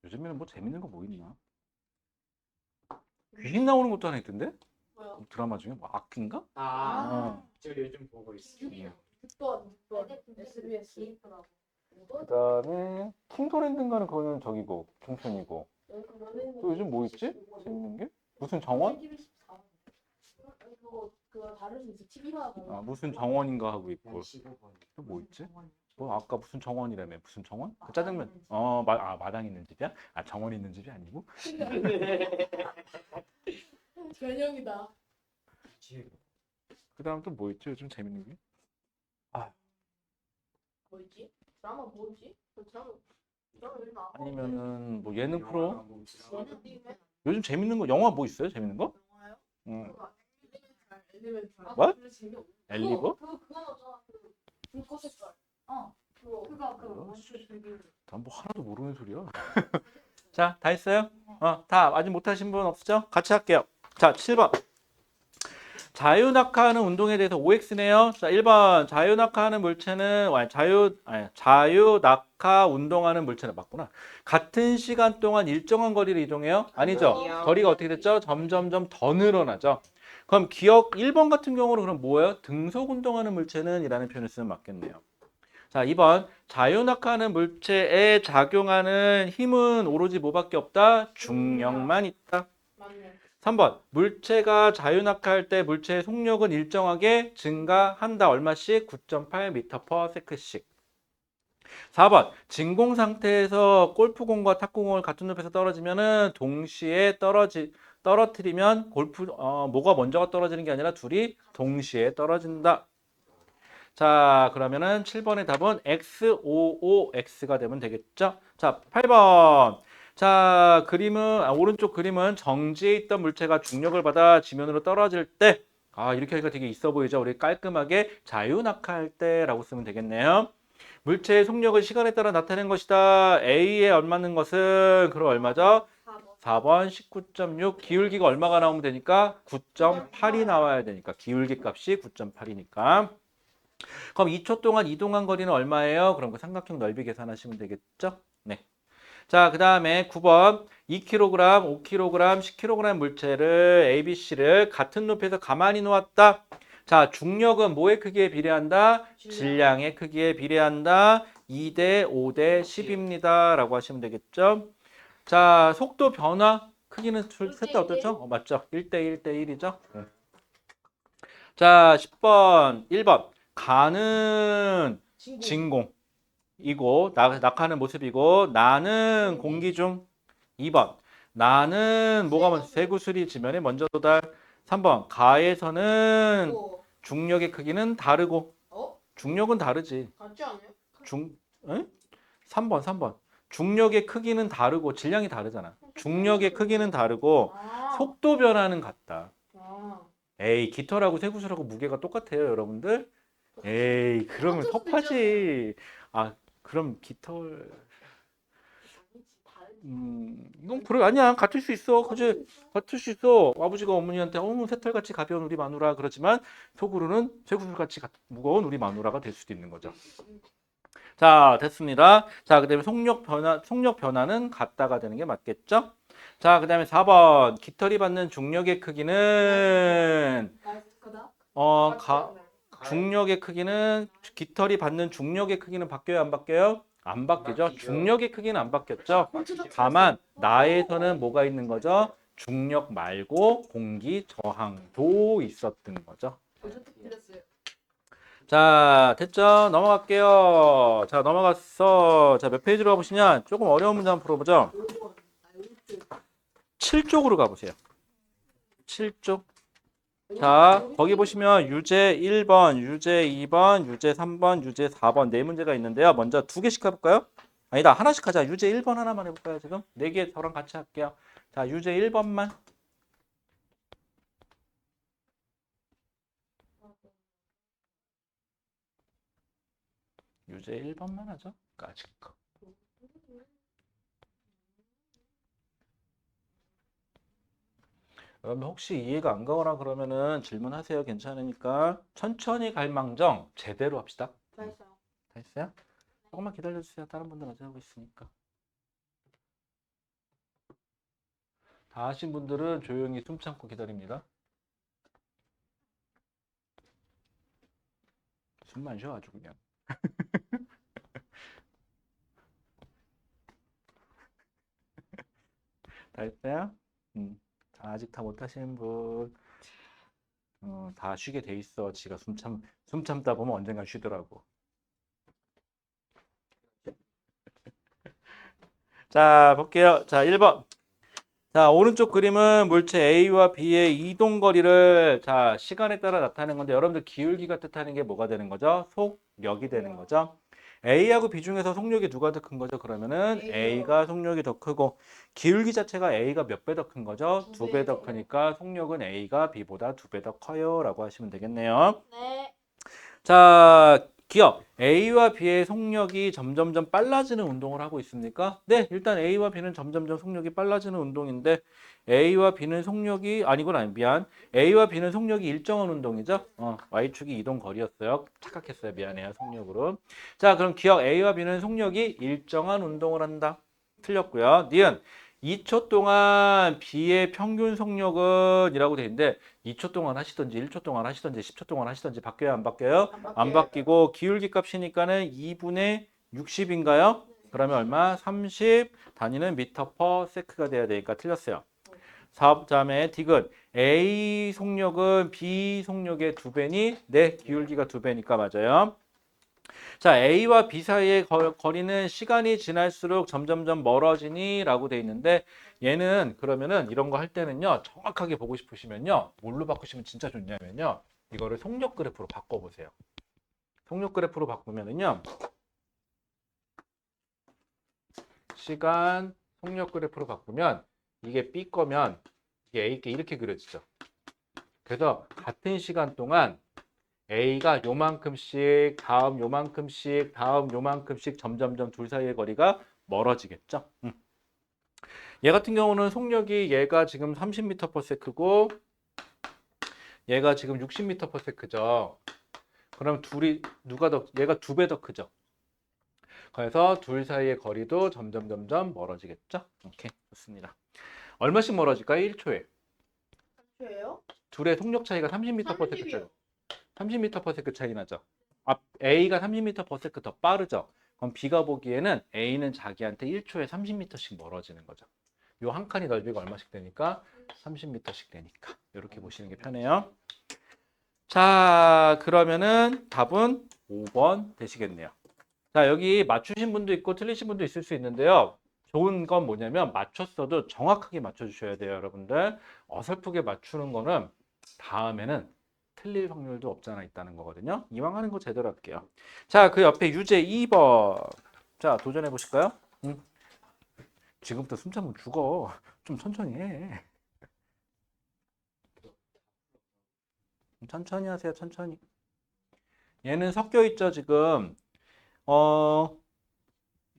요즘에는 뭐 재밌는 거 뭐 있나? 귀신 나오는 것도 하나 있던데? 뭐야? 그 드라마 중에 뭐 악기인가? 아, 저 요즘 보고 있어요. 6번 SBS. 그다음에 킹도랜드인가는 그거는 저기고 종편이고. 또 요즘 뭐 있지? 재밌는 게? 무슨 정원? 그거 다를 수 있어. TV마다 달라. 아, 무슨 정원인가 하고 있고. 15번. 또 뭐 있지? 뭐 아까 무슨 정원이라며? 무슨 정원? 그 짜장면. 마당 있는 집이야? 아, 정원 있는 집이 아니고. 전형이다. 그다음 또 뭐 있지? 요즘 재밌는 게? 뭐지? 드라마 뭐지? 그 드라마 요즘 안 아니면은 뭐 예능 프로? 예능 띄우면 요즘 재밌는 거 영화 뭐 있어요? 재밌는 거? 영화요? 응. 엘리멘탈. 뭐? 별로 재미없어. 엘리버? 그거 나잖아. 그 불꽃 색깔. 그거 난 뭐 하나도 모르는 소리야. 자, 다 했어요? 다 아직 못하신 분 없으죠? 같이 할게요. 자, 7번. 자유낙하하는 운동에 대해서 OX네요. 자, 1번. 자유낙하하는 물체는 자유낙하 운동하는 물체는 맞구나. 같은 시간 동안 일정한 거리를 이동해요? 아니죠. 아니요. 거리가 어떻게 됐죠? 점점점 더 늘어나죠. 그럼 기억 1번 같은 경우는 그럼 뭐예요? 등속 운동하는 물체는 이라는 표현을 쓰면 맞겠네요. 자, 2번. 자유낙하하는 물체에 작용하는 힘은 오로지 뭐밖에 없다? 중력만 있다. 맞네. 3번. 물체가 자유낙하할 때 물체의 속력은 일정하게 증가한다. 얼마씩? 9.8m/s씩. 4번. 진공 상태에서 골프공과 탁구공을 같은 높이에서 떨어지면은 동시에 떨어뜨리면 뭐가 먼저가 떨어지는 게 아니라 둘이 동시에 떨어진다. 자, 그러면은 7번의 답은 XOOX가 되면 되겠죠? 자, 8번. 자, 오른쪽 그림은 정지해 있던 물체가 중력을 받아 지면으로 떨어질 때, 이렇게 하니까 되게 있어 보이죠? 우리 깔끔하게 자유낙하할 때라고 쓰면 되겠네요. 물체의 속력을 시간에 따라 나타낸 것이다. A에 얼마는 것은, 그럼 얼마죠? 4번 19.6. 기울기가 얼마가 나오면 되니까? 9.8이 나와야 되니까. 기울기 값이 9.8이니까. 그럼 2초 동안 이동한 거리는 얼마예요? 그럼 그 삼각형 넓이 계산하시면 되겠죠? 네. 자, 그 다음에 9번 2kg, 5kg, 10kg 물체를 ABC를 같은 높이에서 가만히 놓았다. 자, 중력은 뭐의 크기에 비례한다? 질량의 크기에 비례한다. 2대 5대 10입니다. 라고 하시면 되겠죠? 자, 속도 변화 크기는 셋 다 어떻죠? 맞죠? 1대 1대 1이죠? 자, 10번 1번 가는 진공이고 낙하는 모습이고 나는 공기 중. 2번 나는 뭐가 먼저 쇠구슬이 지면에 먼저 도달. 3번 가에서는 중력의 크기는 다르고. 중력은 다르지. 같지 않아요? 에? 3번 중력의 크기는 다르고 질량이 다르잖아. 중력의 크기는 다르고 속도 변화는 같다. 에이, 깃털하고 쇠구슬하고 무게가 똑같아요, 여러분들? 에이, 그러면 섭하지. 그럼 깃털. 이건 그래 아니야. 같을 수 있어. 그지? 같을 수 있어. 아버지가 어머니한테 새털같이 가벼운 우리 마누라 그러지만 속으로는 쇠구슬같이 무거운 우리 마누라가 될 수도 있는 거죠. 자, 됐습니다. 자, 그다음에 속력 변화는 같다가 되는 게 맞겠죠? 자, 그다음에 4번 깃털이 받는 중력의 크기는 중력의 크기는 깃털이 받는 중력의 크기는 바뀌어요, 안 바뀌어요? 안 바뀌죠. 바뀌죠. 중력의 크기는 안 바뀌었죠. 다만 나에서는 뭐가 있는 거죠? 중력 말고 공기 저항도 있었던 거죠. 자, 됐죠? 넘어갈게요. 자, 넘어갔어. 자, 몇 페이지로 가보시냐? 조금 어려운 문제 한번 풀어보죠. 7쪽으로 가보세요. 7쪽. 자, 거기 보시면 유제 1번, 유제 2번, 유제 3번, 유제 4번 네 문제가 있는데요. 먼저 두 개씩 해볼까요? 아니다, 하나씩 하자. 유제 1번 하나만 해볼까요, 지금? 네 개 저랑 같이 할게요. 자, 유제 1번만. 유제 1번만 하죠. 아직 거. 여러분 혹시 이해가 안 가거나 그러면은 질문하세요. 괜찮으니까. 천천히 갈망정 제대로 합시다. 다 했어요. 다 했어요? 조금만 기다려주세요. 다른 분들 아직 하고 있으니까. 다 하신 분들은 조용히 숨 참고 기다립니다. 숨만 쉬어 아주 그냥. 다 했어요? 아직 다 못하시는 분. 다 쉬게 돼 있어. 지가 숨 참다 보면 언젠가 쉬더라고. 자, 볼게요. 자, 1번. 자, 오른쪽 그림은 물체 A와 B의 이동 거리를 자, 시간에 따라 나타내는 건데 여러분들 기울기가 뜻하는 게 뭐가 되는 거죠? 속력이 되는 거죠. A하고 B 중에서 속력이 누가 더 큰 거죠? 그러면은 A요. A가 속력이 더 크고 기울기 자체가 A가 몇 배 더 큰 거죠? 두 2배 더 배. 크니까 속력은 A가 B보다 2배 더 커요 라고 하시면 되겠네요. 네. 자, 기억. A와 B의 속력이 점점점 빨라지는 운동을 하고 있습니까? 네, 일단 A와 B는 점점점 속력이 빨라지는 운동인데 A와 B는 속력이 미안. A와 B는 속력이 일정한 운동이죠. Y축이 이동 거리였어요. 착각했어요. 미안해요. 속력으로. 자, 그럼 기억. A와 B는 속력이 일정한 운동을 한다. 틀렸고요. 니은 2초 동안 B의 평균 속력은 이라고 돼 있는데 2초 동안 하시던지 1초 동안 하시던지 10초 동안 하시던지 바뀌어요? 안 바뀌어요? 안 바뀌고 기울기 값이니까는 2분의 60인가요? 그러면 얼마? 30 단위는 미터 퍼 세크가 돼야 되니까 틀렸어요. 다음에 디귿 A 속력은 B 속력의 2배니 네, 기울기가 2배니까 맞아요. 자, A와 B 사이의 거리는 시간이 지날수록 점점점 멀어지니 라고 돼 있는데 얘는 그러면은 이런 거 할 때는요 정확하게 보고 싶으시면요 뭘로 바꾸시면 진짜 좋냐면요 이거를 속력 그래프로 바꿔보세요. 속력 그래프로 바꾸면은요 시간 속력 그래프로 바꾸면 이게 B 거면 이게 A 게 이렇게 그려지죠. 그래서 같은 시간 동안 A가 요만큼씩 다음 요만큼씩 다음 요만큼씩 점점점 둘 사이의 거리가 멀어지겠죠. 얘 같은 경우는 속력이 얘가 지금 30m/s고 얘가 지금 60m/s죠. 그럼 둘이 누가 더 얘가 2배 더 크죠. 그래서 둘 사이의 거리도 점점 멀어지겠죠. 오케이, 좋습니다. 얼마씩 멀어질까요? 1초에. 저예요? 둘의 속력 차이가 30m/s 30이요. 차이. 30m/s 차이 나죠. A가 30m/s 더 빠르죠. 그럼 B가 보기에는 A는 자기한테 1초에 30m씩 멀어지는 거죠. 요 한 칸이 넓이가 얼마씩 되니까 30m씩 되니까 이렇게 보시는 게 편해요. 자, 그러면은 답은 5번 되시겠네요. 자, 여기 맞추신 분도 있고 틀리신 분도 있을 수 있는데요. 좋은 건 뭐냐면 맞췄어도 정확하게 맞춰주셔야 돼요, 여러분들. 어설프게 맞추는 거는 다음에는 틀릴 확률도 없잖아 있다는 거거든요. 이왕 하는 거 제대로 할게요. 자, 그 옆에 유제 2번. 자, 도전해 보실까요? 지금부터 숨 참으면 죽어. 좀 천천히 해. 천천히 하세요, 천천히. 얘는 섞여 있죠, 지금. 0에서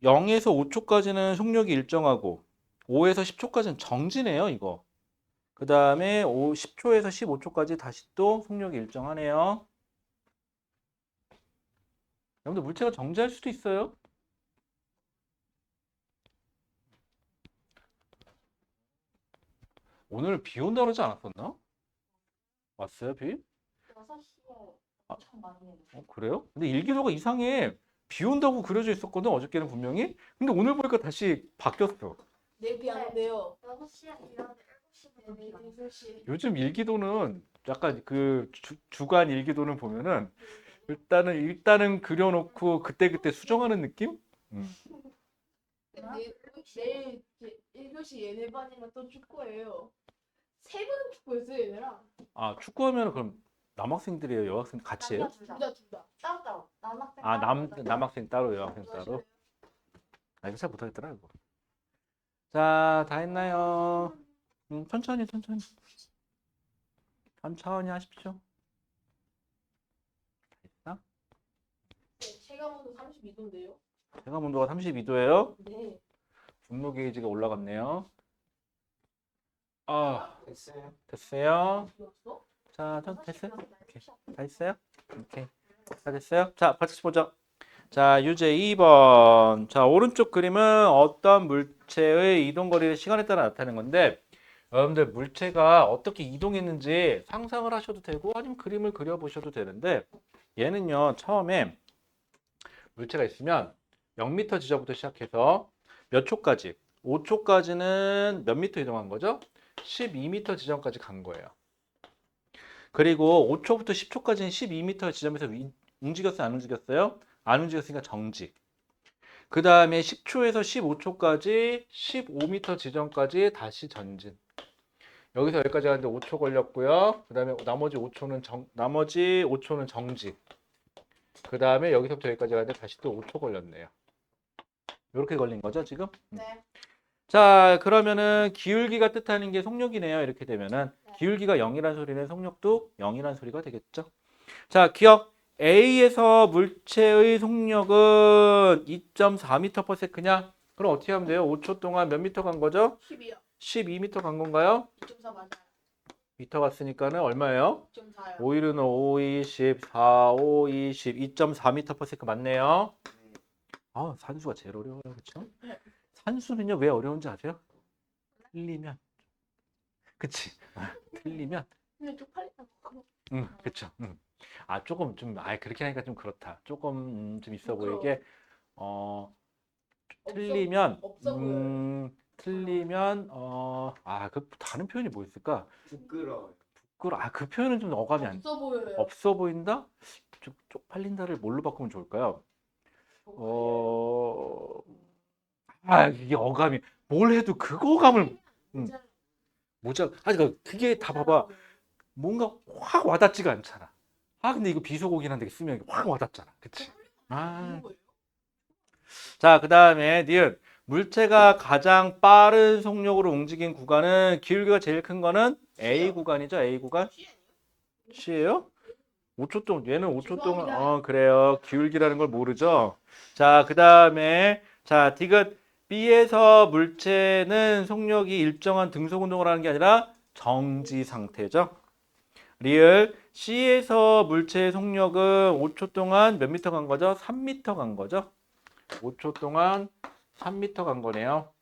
5초까지는 속력이 일정하고 5에서 10초까지는 정지네요, 이거. 그 다음에 10초에서 15초까지 다시 또 속력이 일정하네요. 여러분들 물체가 정지할 수도 있어요. 오늘 비 온다 그러지 않았었나? 왔어요, 비? 6시에 아. 엄청 많이 내렸어요. 그래요? 근데 일기도가 이상해. 비 온다고 그려져 있었거든, 어저께는 분명히. 근데 오늘 보니까 다시 바뀌었어. 내비 안 오네요. 6시에 비하는데 7시부터 비가 네, 7시. 요즘 일기도는 약간 그 주간 일기도는 보면은 일단은 그려놓고 그때그때 수정하는 느낌? 내일 1교시 얘네 반이면 또 축구예요. 세 번은 축구했어요, 얘네랑. 아, 축구하면 그럼 남학생들이에요, 여학생 같이 해요? 둘 다. 따로따로 남학생 아, 따로 남학생 따로, 여학생 따로? 아, 이거 잘 못하겠더라, 이거. 자, 다 했나요? 천천히. 천천히 하십시오. 다 네, 체감온도 32도인데요. 했나? 체감 온도가 32도예요? 네. 분노 게이지가 올라갔네요. 아, 됐어요. 됐어요. 죽었어? 자, 됐어요? 오케이. 다 했어요? 오케이. 다 됐어요? 자, 같이 보죠. 자, 유제 2번. 자, 오른쪽 그림은 어떤 물체의 이동 거리를 시간에 따라 나타내는 건데 여러분들 물체가 어떻게 이동했는지 상상을 하셔도 되고 아니면 그림을 그려보셔도 되는데 얘는요, 처음에 물체가 있으면 0m 지점부터 시작해서 몇 초까지? 5초까지는 몇 미터 이동한 거죠? 12m 지점까지 간 거예요. 그리고 5초부터 10초까지는 12m 지점에서 움직였어요? 안 움직였어요? 안 움직였으니까 정지. 그 다음에 10초에서 15초까지 15m 지점까지 다시 전진. 여기서 여기까지 가는데 5초 걸렸고요. 그 다음에 나머지 5초는 정지. 그 다음에 여기서부터 여기까지 가는데 다시 또 5초 걸렸네요. 이렇게 걸린 거죠, 지금? 네. 자, 그러면은 기울기가 뜻하는 게 속력이네요. 이렇게 되면은 네. 기울기가 0이란 소리는 속력도 0이란 소리가 되겠죠. 자, 기억. A에서 물체의 속력은 2.4m/s냐? 그럼 어떻게 하면 돼요? 5초 동안 몇 미터 간 거죠? 10이요. 12m 간 건가요? 2.4 맞아요. 미터 갔으니까는 얼마예요? 2.4요. 5 1은 5, 20, 4, 5, 20, 2.4m/s 맞네요. 아, 산수가 제일 어려워요. 그렇죠? 네. 산수는요, 왜 어려운지 아세요? 틀리면. 그치? 틀리면. 근데 쪽팔리다. 그거. 응, 그쵸. 응. 아, 조금 좀, 그렇게 하니까 좀 그렇다. 조금 좀 있어 부끄러워. 보이게, 틀리면, 없어 보여요. 틀리면, 그 다른 표현이 뭐 있을까? 부끄러워요. 그 표현은 좀 어감이 없어 보여요. 없어 보인다? 쪽팔린다를 뭘로 바꾸면 좋을까요? 이게 어감이, 뭘 해도 그 어감을, 음. 그러니까 그게 다 봐봐. 뭔가 확 와닿지가 않잖아. 근데 이거 비속어긴 한데 쓰면 확 와닿잖아. 그치? 자, 그 다음에 니은. 물체가 가장 빠른 속력으로 움직인 구간은 기울기가 제일 큰 거는 A 구간이죠. A 구간. C예요? 5초 동안, 얘는 5초 동안, 그래요. 기울기라는 걸 모르죠? 자, 그 다음에, 자, 디귿. B에서 물체는 속력이 일정한 등속 운동을 하는 게 아니라 정지 상태죠. 리을. C에서 물체의 속력은 5초 동안 몇 미터 간 거죠? 3미터 간 거죠. 5초 동안 3미터 간 거네요.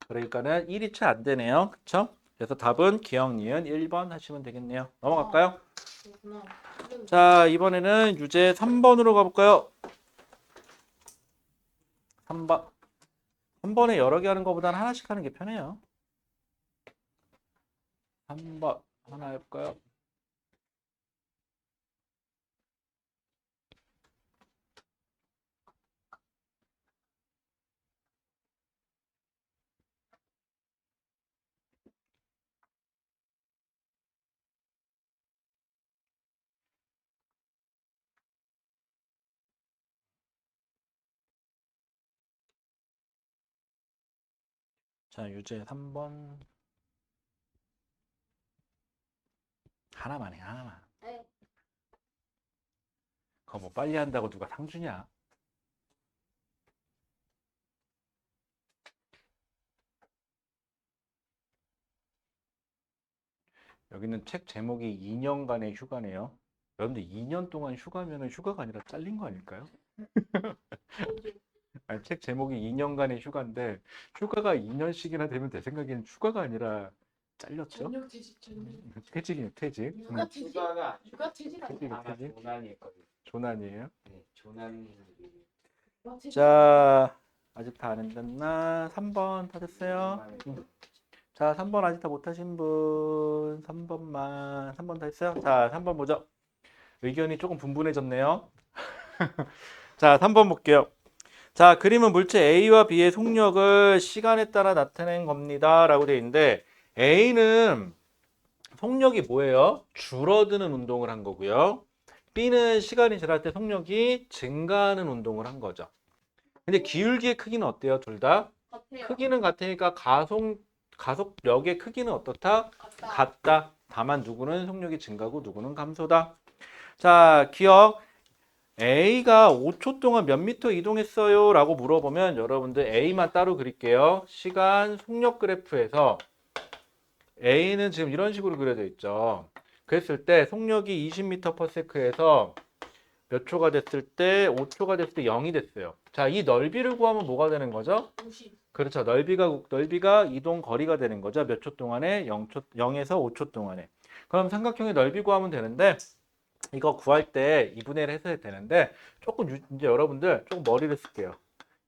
그러니까는 1이 채 안 되네요. 그쵸? 그래서 답은 기억, 니은 1번 하시면 되겠네요. 넘어갈까요? 그렇구나. 자, 이번에는 유제 3번으로 가볼까요? 3번. 한 번에 여러 개 하는 것보다는 하나씩 하는 게 편해요. 3번 하나 해볼까요? 자, 유제 3번. 하나만 해, 하나만. 네. 그거 뭐 빨리 한다고 누가 상 주냐? 여기는 책 제목이 2년간의 휴가네요. 여러분들 2년 동안 휴가면은 휴가가 아니라 잘린 거 아닐까요? 아니, 책 제목이 2년간의 휴가인데 휴가가 2년씩이나 되면 제 생각에는 휴가가 아니라 잘렸죠? 전력 퇴직 전력. 퇴직이에요, 퇴직. 육아 퇴직? 휴가가 육아 퇴직 아니야? 퇴직. 아마 조난일 거예요. 조난이에요. 네, 조난. 육아 퇴직. 자, 아직 다 안 했나? 3번 다 됐어요? 자, 3번 아직 다 못하신 분 3번만. 3번 다 했어요? 자, 3번 보죠. 의견이 조금 분분해졌네요. 자, 3번 볼게요. 자, 그림은 물체 A와 B의 속력을 시간에 따라 나타낸 겁니다. 라고 되어 있는데 A는 속력이 뭐예요? 줄어드는 운동을 한 거고요. B는 시간이 지날 때 속력이 증가하는 운동을 한 거죠. 근데 기울기의 크기는 어때요? 둘 다? 같아요. 크기는 같으니까 가속력의 크기는 어떻다? 같다. 같다. 다만 누구는 속력이 증가하고 누구는 감소다. 자, 기억. A가 5초 동안 몇 미터 이동했어요? 라고 물어보면 여러분들 A만 따로 그릴게요. 시간 속력 그래프에서 A는 지금 이런 식으로 그려져 있죠. 그랬을 때 속력이 20m/s에서 몇 초가 됐을 때 5초가 됐을 때 0이 됐어요. 자, 이 넓이를 구하면 뭐가 되는 거죠? 50. 그렇죠. 넓이가 이동 거리가 되는 거죠. 몇 초 동안에? 0에서 5초 동안에. 그럼 삼각형의 넓이 구하면 되는데 이거 구할 때 2분의 1 해서 되는데 조금 이제 여러분들 조금 머리를 쓸게요.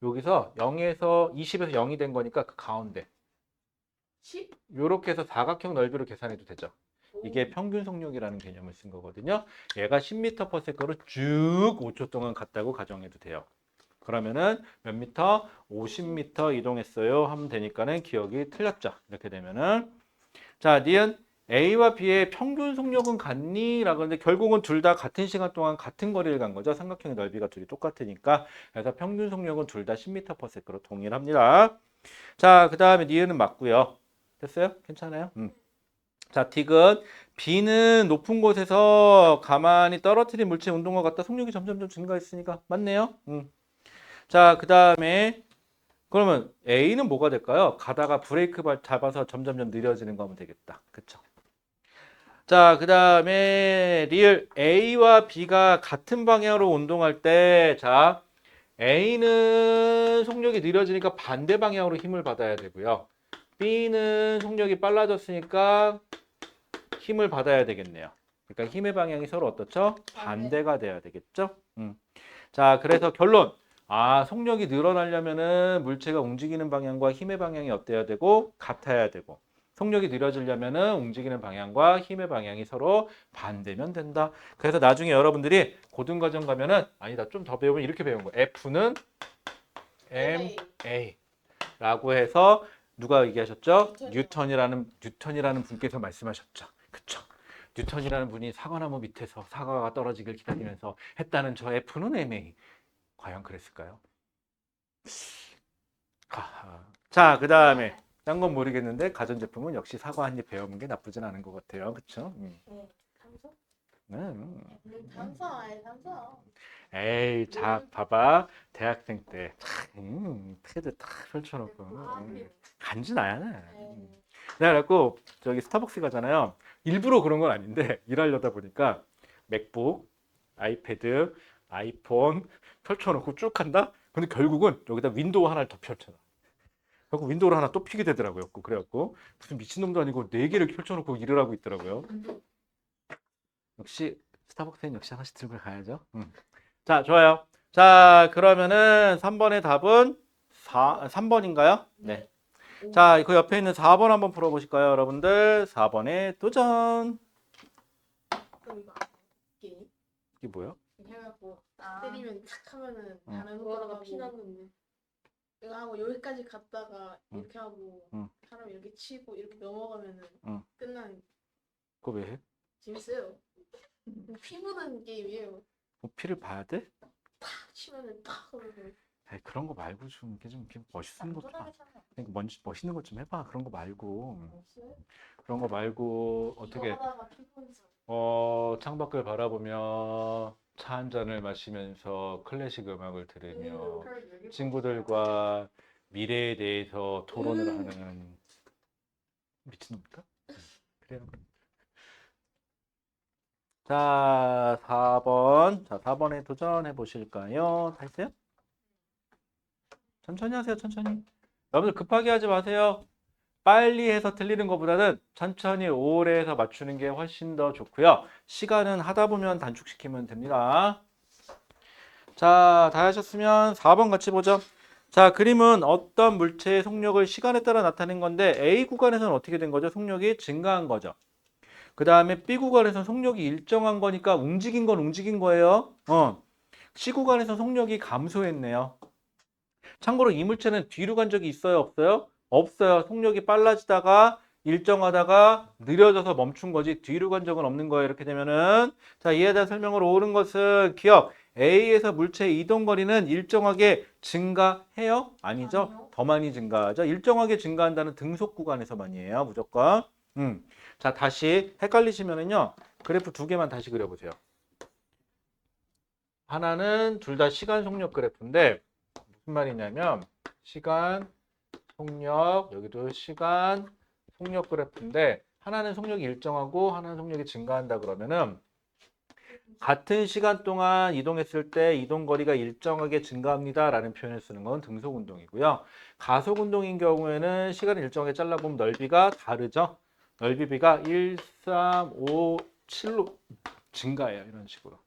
여기서 0에서 20에서 0이 된 거니까 그 가운데 10? 요렇게 해서 사각형 넓이로 계산해도 되죠. 이게 오. 평균 속력이라는 개념을 쓴 거거든요. 얘가 10m/s로 쭉 5초 동안 갔다고 가정해도 돼요. 그러면은 몇 미터? 50m 이동했어요 하면 되니까는 기억이 틀렸죠. 이렇게 되면은 자, 니은 A와 B의 평균 속력은 같니? 라고 하는데 결국은 둘 다 같은 시간 동안 같은 거리를 간 거죠. 삼각형의 넓이가 둘이 똑같으니까. 그래서 평균 속력은 둘 다 10m/s로 동일합니다. 자, 그 다음에 니은은 맞고요. 됐어요? 괜찮아요? 자, 틱은 B는 높은 곳에서 가만히 떨어뜨린 물체 운동과 같다 속력이 점점점 증가했으니까 맞네요. 자, 그 다음에 그러면 A는 뭐가 될까요? 가다가 브레이크 발 잡아서 점점점 느려지는 거면 되겠다. 그쵸? 자, 그 다음에 리을 A와 B가 같은 방향으로 운동할 때, 자, A는 속력이 느려지니까 반대 방향으로 힘을 받아야 되고요. B는 속력이 빨라졌으니까 힘을 받아야 되겠네요. 그러니까 힘의 방향이 서로 어떻죠? 반대가 돼야 되겠죠? 자, 그래서 결론. 아, 속력이 늘어나려면은 물체가 움직이는 방향과 힘의 방향이 어때야 되고 같아야 되고 속력이 느려지려면은 움직이는 방향과 힘의 방향이 서로 반대면 된다. 그래서 나중에 여러분들이 고등과정 가면은 아니다 좀 더 배우면 이렇게 배운 거예요. F는 ma라고 해서 누가 얘기하셨죠? 뉴턴이라는 분께서 말씀하셨죠. 그쵸? 뉴턴이라는 분이 사과나무 밑에서 사과가 떨어지길 기다리면서 했다는 저 F는 ma. 과연 그랬을까요? 자, 그 다음에 딴 건 모르겠는데 가전제품은 역시 사과 한 입 배워본 게 나쁘진 않은 것 같아요. 그쵸? 네. 탄소? 네. 탄소. 에이, 자, 봐봐. 대학생 때 패드 탁 펼쳐놓고 간지나야. 내가 그래갖고 저기 스타벅스 가잖아요. 일부러 그런 건 아닌데 일하려다 보니까 맥북, 아이패드, 아이폰 펼쳐놓고 쭉 한다? 근데 결국은 여기다 윈도우 하나를 더 펼쳐놔. 결국 윈도우를 하나 또 피게 되더라고요. 그래갖고 무슨 미친놈도 아니고 4개를 펼쳐놓고 일을 하고 있더라고요. 역시 스타벅스는 역시 하나씩 들고 가야죠. 자, 좋아요. 자, 그러면은 3번의 답은 3번인가요? 네. 자, 그 옆에 있는 4번 한번 풀어보실까요, 여러분들? 4번의 도전. 그럼 이거 게임 이게 뭐야? 해갖고 아. 때리면 탁 하면은 응. 다른 거다가 피났는데 이거 하고 여기까지 갔다가 응. 이렇게 하고 응. 사람 이렇게 치고 이렇게 넘어가면은 응. 끝나는 그거 왜 해? 재밌어요. 피 묻는 게임이에요. 뭐 피를 봐야 돼? 탁 치면은 탁 하면서 에이, 그런 거 말고 좀 이렇게 좀 이렇게 멋있는 것 좀. 남도당에 사는 그러니까 멋있는 것 좀 해봐. 그런 거 말고. 없어요. 그런 거 말고 어떻게 이거 하다가 피 묻어서 창밖을 바라보며 차 한 잔을 마시면서 클래식 음악을 들으며 친구들과 미래에 대해서 토론을 하는 미친놈일까? 그래요. 자, 4번. 자, 4번에 도전해 보실까요? 다 했어요? 천천히 하세요, 천천히. 여러분들 급하게 하지 마세요. 빨리 해서 틀리는 것보다는 천천히 오래 해서 맞추는 게 훨씬 더 좋고요. 시간은 하다 보면 단축시키면 됩니다. 자, 다 하셨으면 4번 같이 보죠. 자, 그림은 어떤 물체의 속력을 시간에 따라 나타낸 건데 A 구간에서는 어떻게 된 거죠? 속력이 증가한 거죠. 그 다음에 B 구간에서는 속력이 일정한 거니까 움직인 건 움직인 거예요. C 구간에서 속력이 감소했네요. 참고로 이 물체는 뒤로 간 적이 있어요? 없어요? 없어요. 속력이 빨라지다가 일정하다가 느려져서 멈춘 거지 뒤로 간 적은 없는 거예요. 이렇게 되면은 자, 이에 대한 설명을 옳은 것은 기억 A에서 물체의 이동 거리는 일정하게 증가해요? 아니죠? 아니요. 더 많이 증가하죠. 일정하게 증가한다는 등속 구간에서만이에요. 무조건. 자, 다시 헷갈리시면은요. 그래프 2개만 다시 그려보세요. 하나는 둘 다 시간 속력 그래프인데 무슨 말이냐면 시간, 속력, 여기도 시간, 속력 그래프인데 하나는 속력이 일정하고 하나는 속력이 증가한다 그러면은 같은 시간 동안 이동했을 때 이동 거리가 일정하게 증가합니다 라는 표현을 쓰는 건 등속 운동이고요. 가속 운동인 경우에는 시간을 일정하게 잘라보면 넓이가 다르죠. 넓이비가 1, 3, 5, 7로 증가해요. 이런 식으로.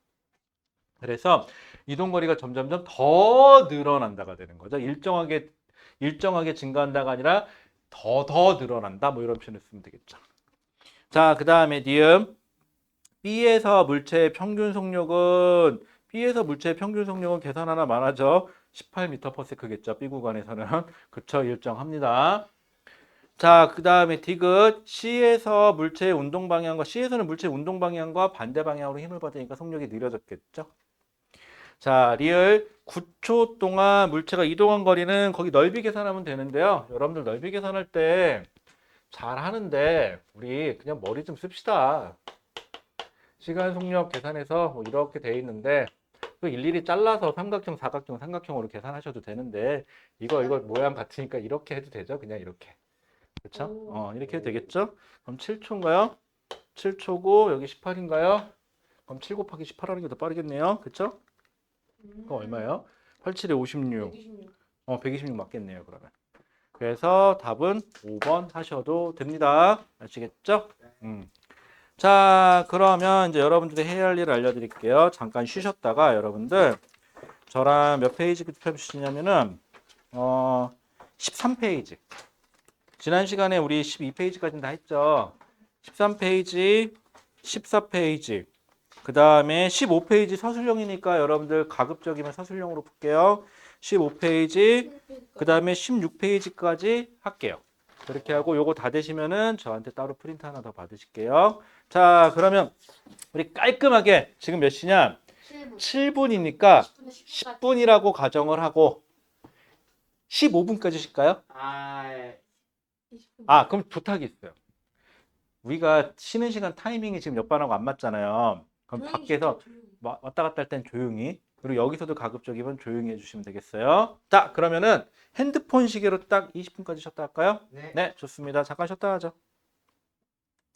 그래서 이동거리가 점점점 더 늘어난다가 되는 거죠. 일정하게 증가한다가 아니라 더 늘어난다. 뭐 이런 표현을 쓰면 되겠죠. 자, 그 다음에 니은 B에서 물체의 평균 속력은 계산 하나 많아져. 18m/s겠죠. B 구간에서는. 그쵸, 일정합니다. 자, 그 다음에 디귿 C에서 물체의 운동 방향과 C에서는 물체의 운동 방향과 반대 방향으로 힘을 받으니까 속력이 느려졌겠죠. 자, 리을 9초 동안 물체가 이동한 거리는 거기 넓이 계산하면 되는데요. 여러분들 넓이 계산할 때 잘 하는데 우리 그냥 머리 좀 씁시다. 시간 속력 계산해서 뭐 이렇게 돼 있는데 그 일일이 잘라서 삼각형, 사각형, 삼각형으로 계산하셔도 되는데 이거 모양 같으니까 이렇게 해도 되죠. 그냥 이렇게. 그렇죠? 이렇게 해도 되겠죠? 그럼 7초인가요? 7초고 여기 18인가요? 그럼 7 곱하기 18 하는 게 더 빠르겠네요. 그렇죠? 그거 얼마예요? 87에 56. 126. 126 맞겠네요, 그러면. 그래서 답은 5번 하셔도 됩니다. 아시겠죠? 자, 그러면 이제 여러분들이 해야 할 일을 알려드릴게요. 잠깐 쉬셨다가 여러분들 저랑 몇 페이지 펴주시냐면은 13페이지. 지난 시간에 우리 12페이지까지는 다 했죠. 13페이지, 14페이지, 그 다음에 15페이지 서술형이니까 여러분들 가급적이면 서술형으로 볼게요. 15페이지, 그 다음에 16페이지까지 할게요. 그렇게 하고 요거 다 되시면은 저한테 따로 프린트 하나 더 받으실게요. 자, 그러면 우리 깔끔하게 지금 몇 시냐? 7분이니까 10분이라고 가정을 하고 15분까지 쉴까요? 그럼 부탁이 있어요. 우리가 쉬는 시간 타이밍이 지금 옆반하고 안 맞잖아요. 그럼 밖에서 왔다 갔다 할 땐 조용히, 그리고 여기서도 가급적이면 조용히 해주시면 되겠어요. 자, 그러면은 핸드폰 시계로 딱 20분까지 쉬었다 할까요? 네. 네, 좋습니다. 잠깐 쉬었다 하죠.